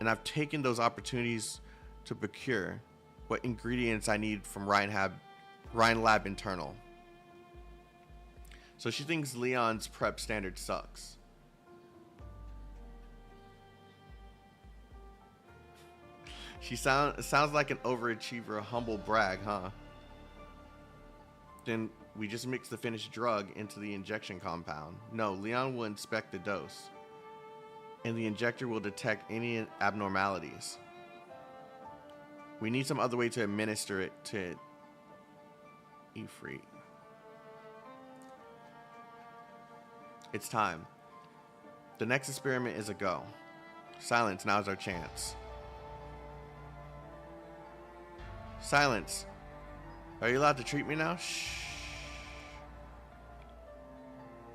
And I've taken those opportunities to procure what ingredients I need from Rhine Lab internal. So she thinks Leon's prep standard sucks. She sounds like an overachiever, a humble brag, huh? Then we just mix the finished drug into the injection compound. No, Leon will inspect the dose, and the injector will detect any abnormalities. We need some other way to administer it to Ifrit. It's time. The next experiment is a go. Silence, now's our chance. Silence. Are you allowed to treat me now? Shh.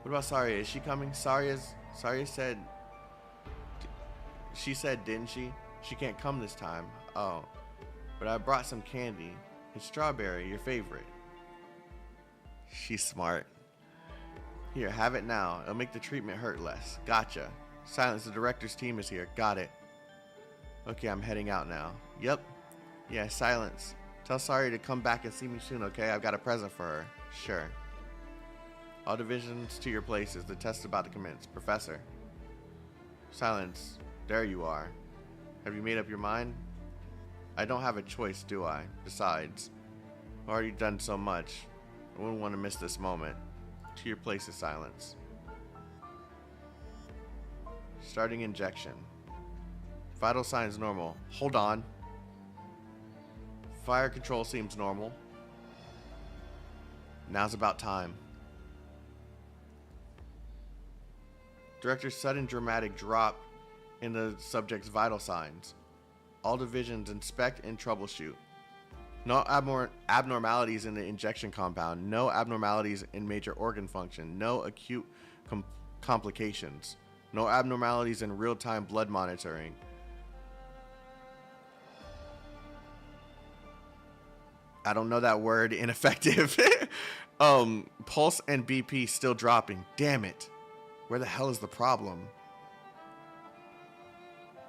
What about Saria? Is she coming? Saria said... She said, didn't she? She can't come this time. Oh. But I brought some candy. It's strawberry, your favorite. She's smart. Here, have it now. It'll make the treatment hurt less. Gotcha. Silence, the director's team is here. Got it. Okay, I'm heading out now. Yep. Yeah, Silence. Tell Saria to come back and see me soon, okay? I've got a present for her. Sure. All divisions to your places. The test is about to commence. Professor. Silence. There you are. Have you made up your mind? I don't have a choice, do I? Besides, I've already done so much. I wouldn't want to miss this moment. To your places, Silence. Starting injection. Vital signs normal. Hold on. Fire control seems normal. Now's about time. Director's sudden dramatic drop in the subject's vital signs. All divisions inspect and troubleshoot. No abnormalities in the injection compound. No abnormalities in major organ function. No acute complications. No abnormalities in real-time blood monitoring. I don't know that word. Ineffective. Pulse and BP still dropping. Damn it. Where the hell is the problem?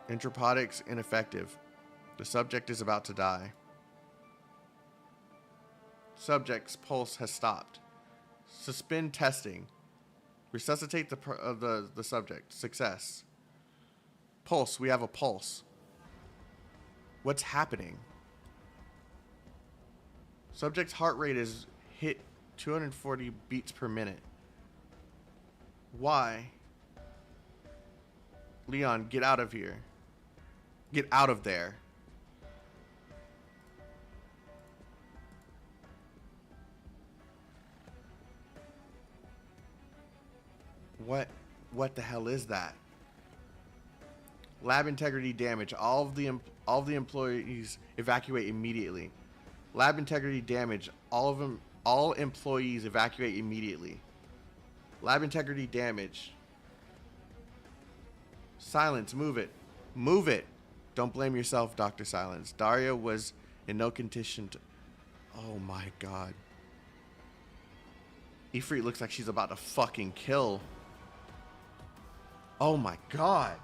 Entropotics ineffective. The subject is about to die. Subject's pulse has stopped. Suspend testing. Resuscitate the subject. Success. Pulse. We have a pulse. What's happening? Subject's heart rate is hit 240 beats per minute. Why? Leon, get out of here. Get out of there. What the hell is that? Lab integrity damage. All of the employees evacuate immediately. Lab integrity damage. All employees evacuate immediately. Lab integrity damage. Silence, move it. Move it. Don't blame yourself, Dr. Silence. Daria was in no condition to... Oh my god. Ifrit looks like she's about to fucking kill. Oh my god.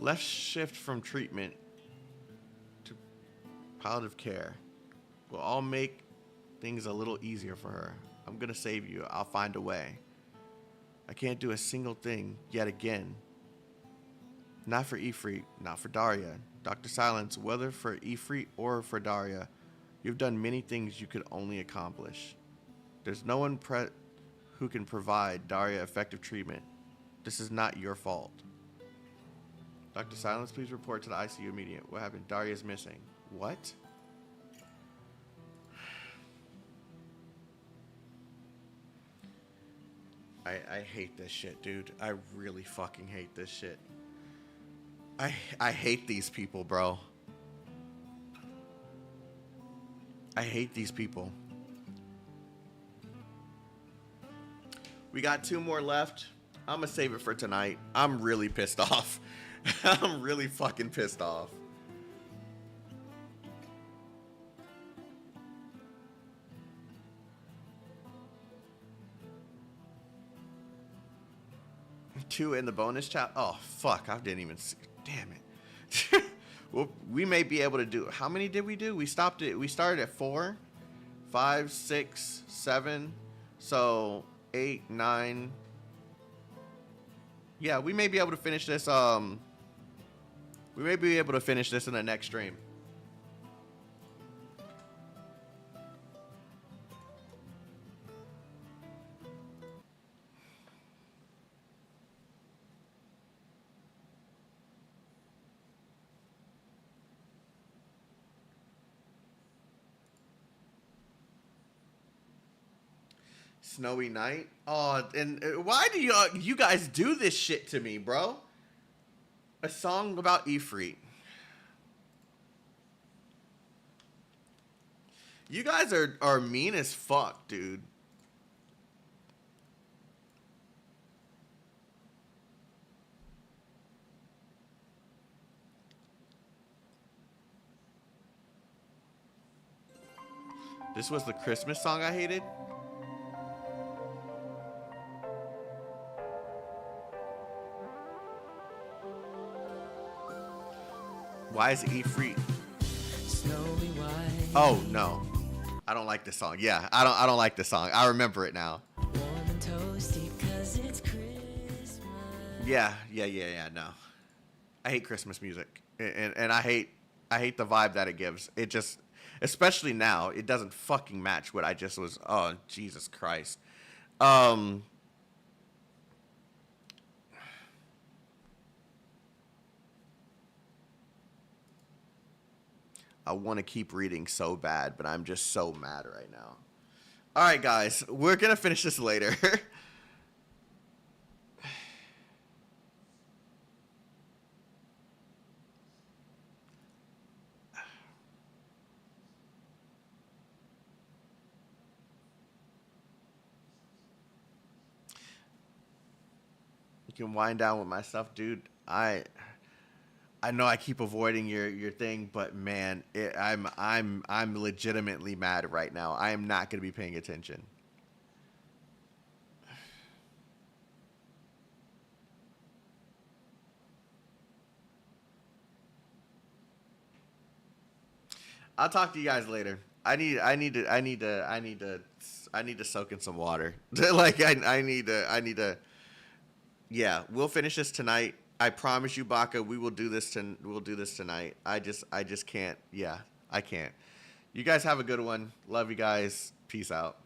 Left shift from treatment to palliative care will all make things a little easier for her. I'm gonna save you. I'll find a way. I can't do a single thing yet again. Not for Ifrit, not for Daria. Dr. Silence, whether for Ifrit or for Daria, you've done many things you could only accomplish. There's no one who can provide Daria effective treatment. This is not your fault. Dr. Silence, please report to the ICU immediate. What happened? Daria's missing. What? I hate this shit, dude. I really fucking hate this shit. I hate these people, bro. I hate these people. We got 2 more left. I'm gonna save it for tonight. I'm really pissed off. I'm really fucking pissed off. Two in the bonus chat. Oh fuck! I didn't even see. Damn it. Well, we may be able to do. How many did we do? We stopped it. We started at 4, 5, 6, 7. So 8, 9. Yeah, we may be able to finish this. We may be able to finish this in the next stream. Snowy night. Oh, and why do you guys do this shit to me, bro? A song about Ifrit. You guys are mean as fuck, dude. This was the Christmas song I hated. Why is it Ifrit? Oh no, I don't like this song. Yeah, I don't like this song. I remember it now. Yeah. No, I hate Christmas music, and I hate the vibe that it gives. It just, especially now, it doesn't fucking match what I just was. Oh Jesus Christ. I want to keep reading so bad, but I'm just so mad right now. All right, guys, we're going to finish this later. You can wind down with my stuff, dude. I know I keep avoiding your thing, but man, I'm legitimately mad right now. I am not going to be paying attention. I'll talk to you guys later. I need to soak in some water. Like I need to. Yeah, we'll finish this tonight. I promise you, Baka, we'll do this tonight. I just can't. Yeah, I can't. You guys have a good one. Love you guys. Peace out.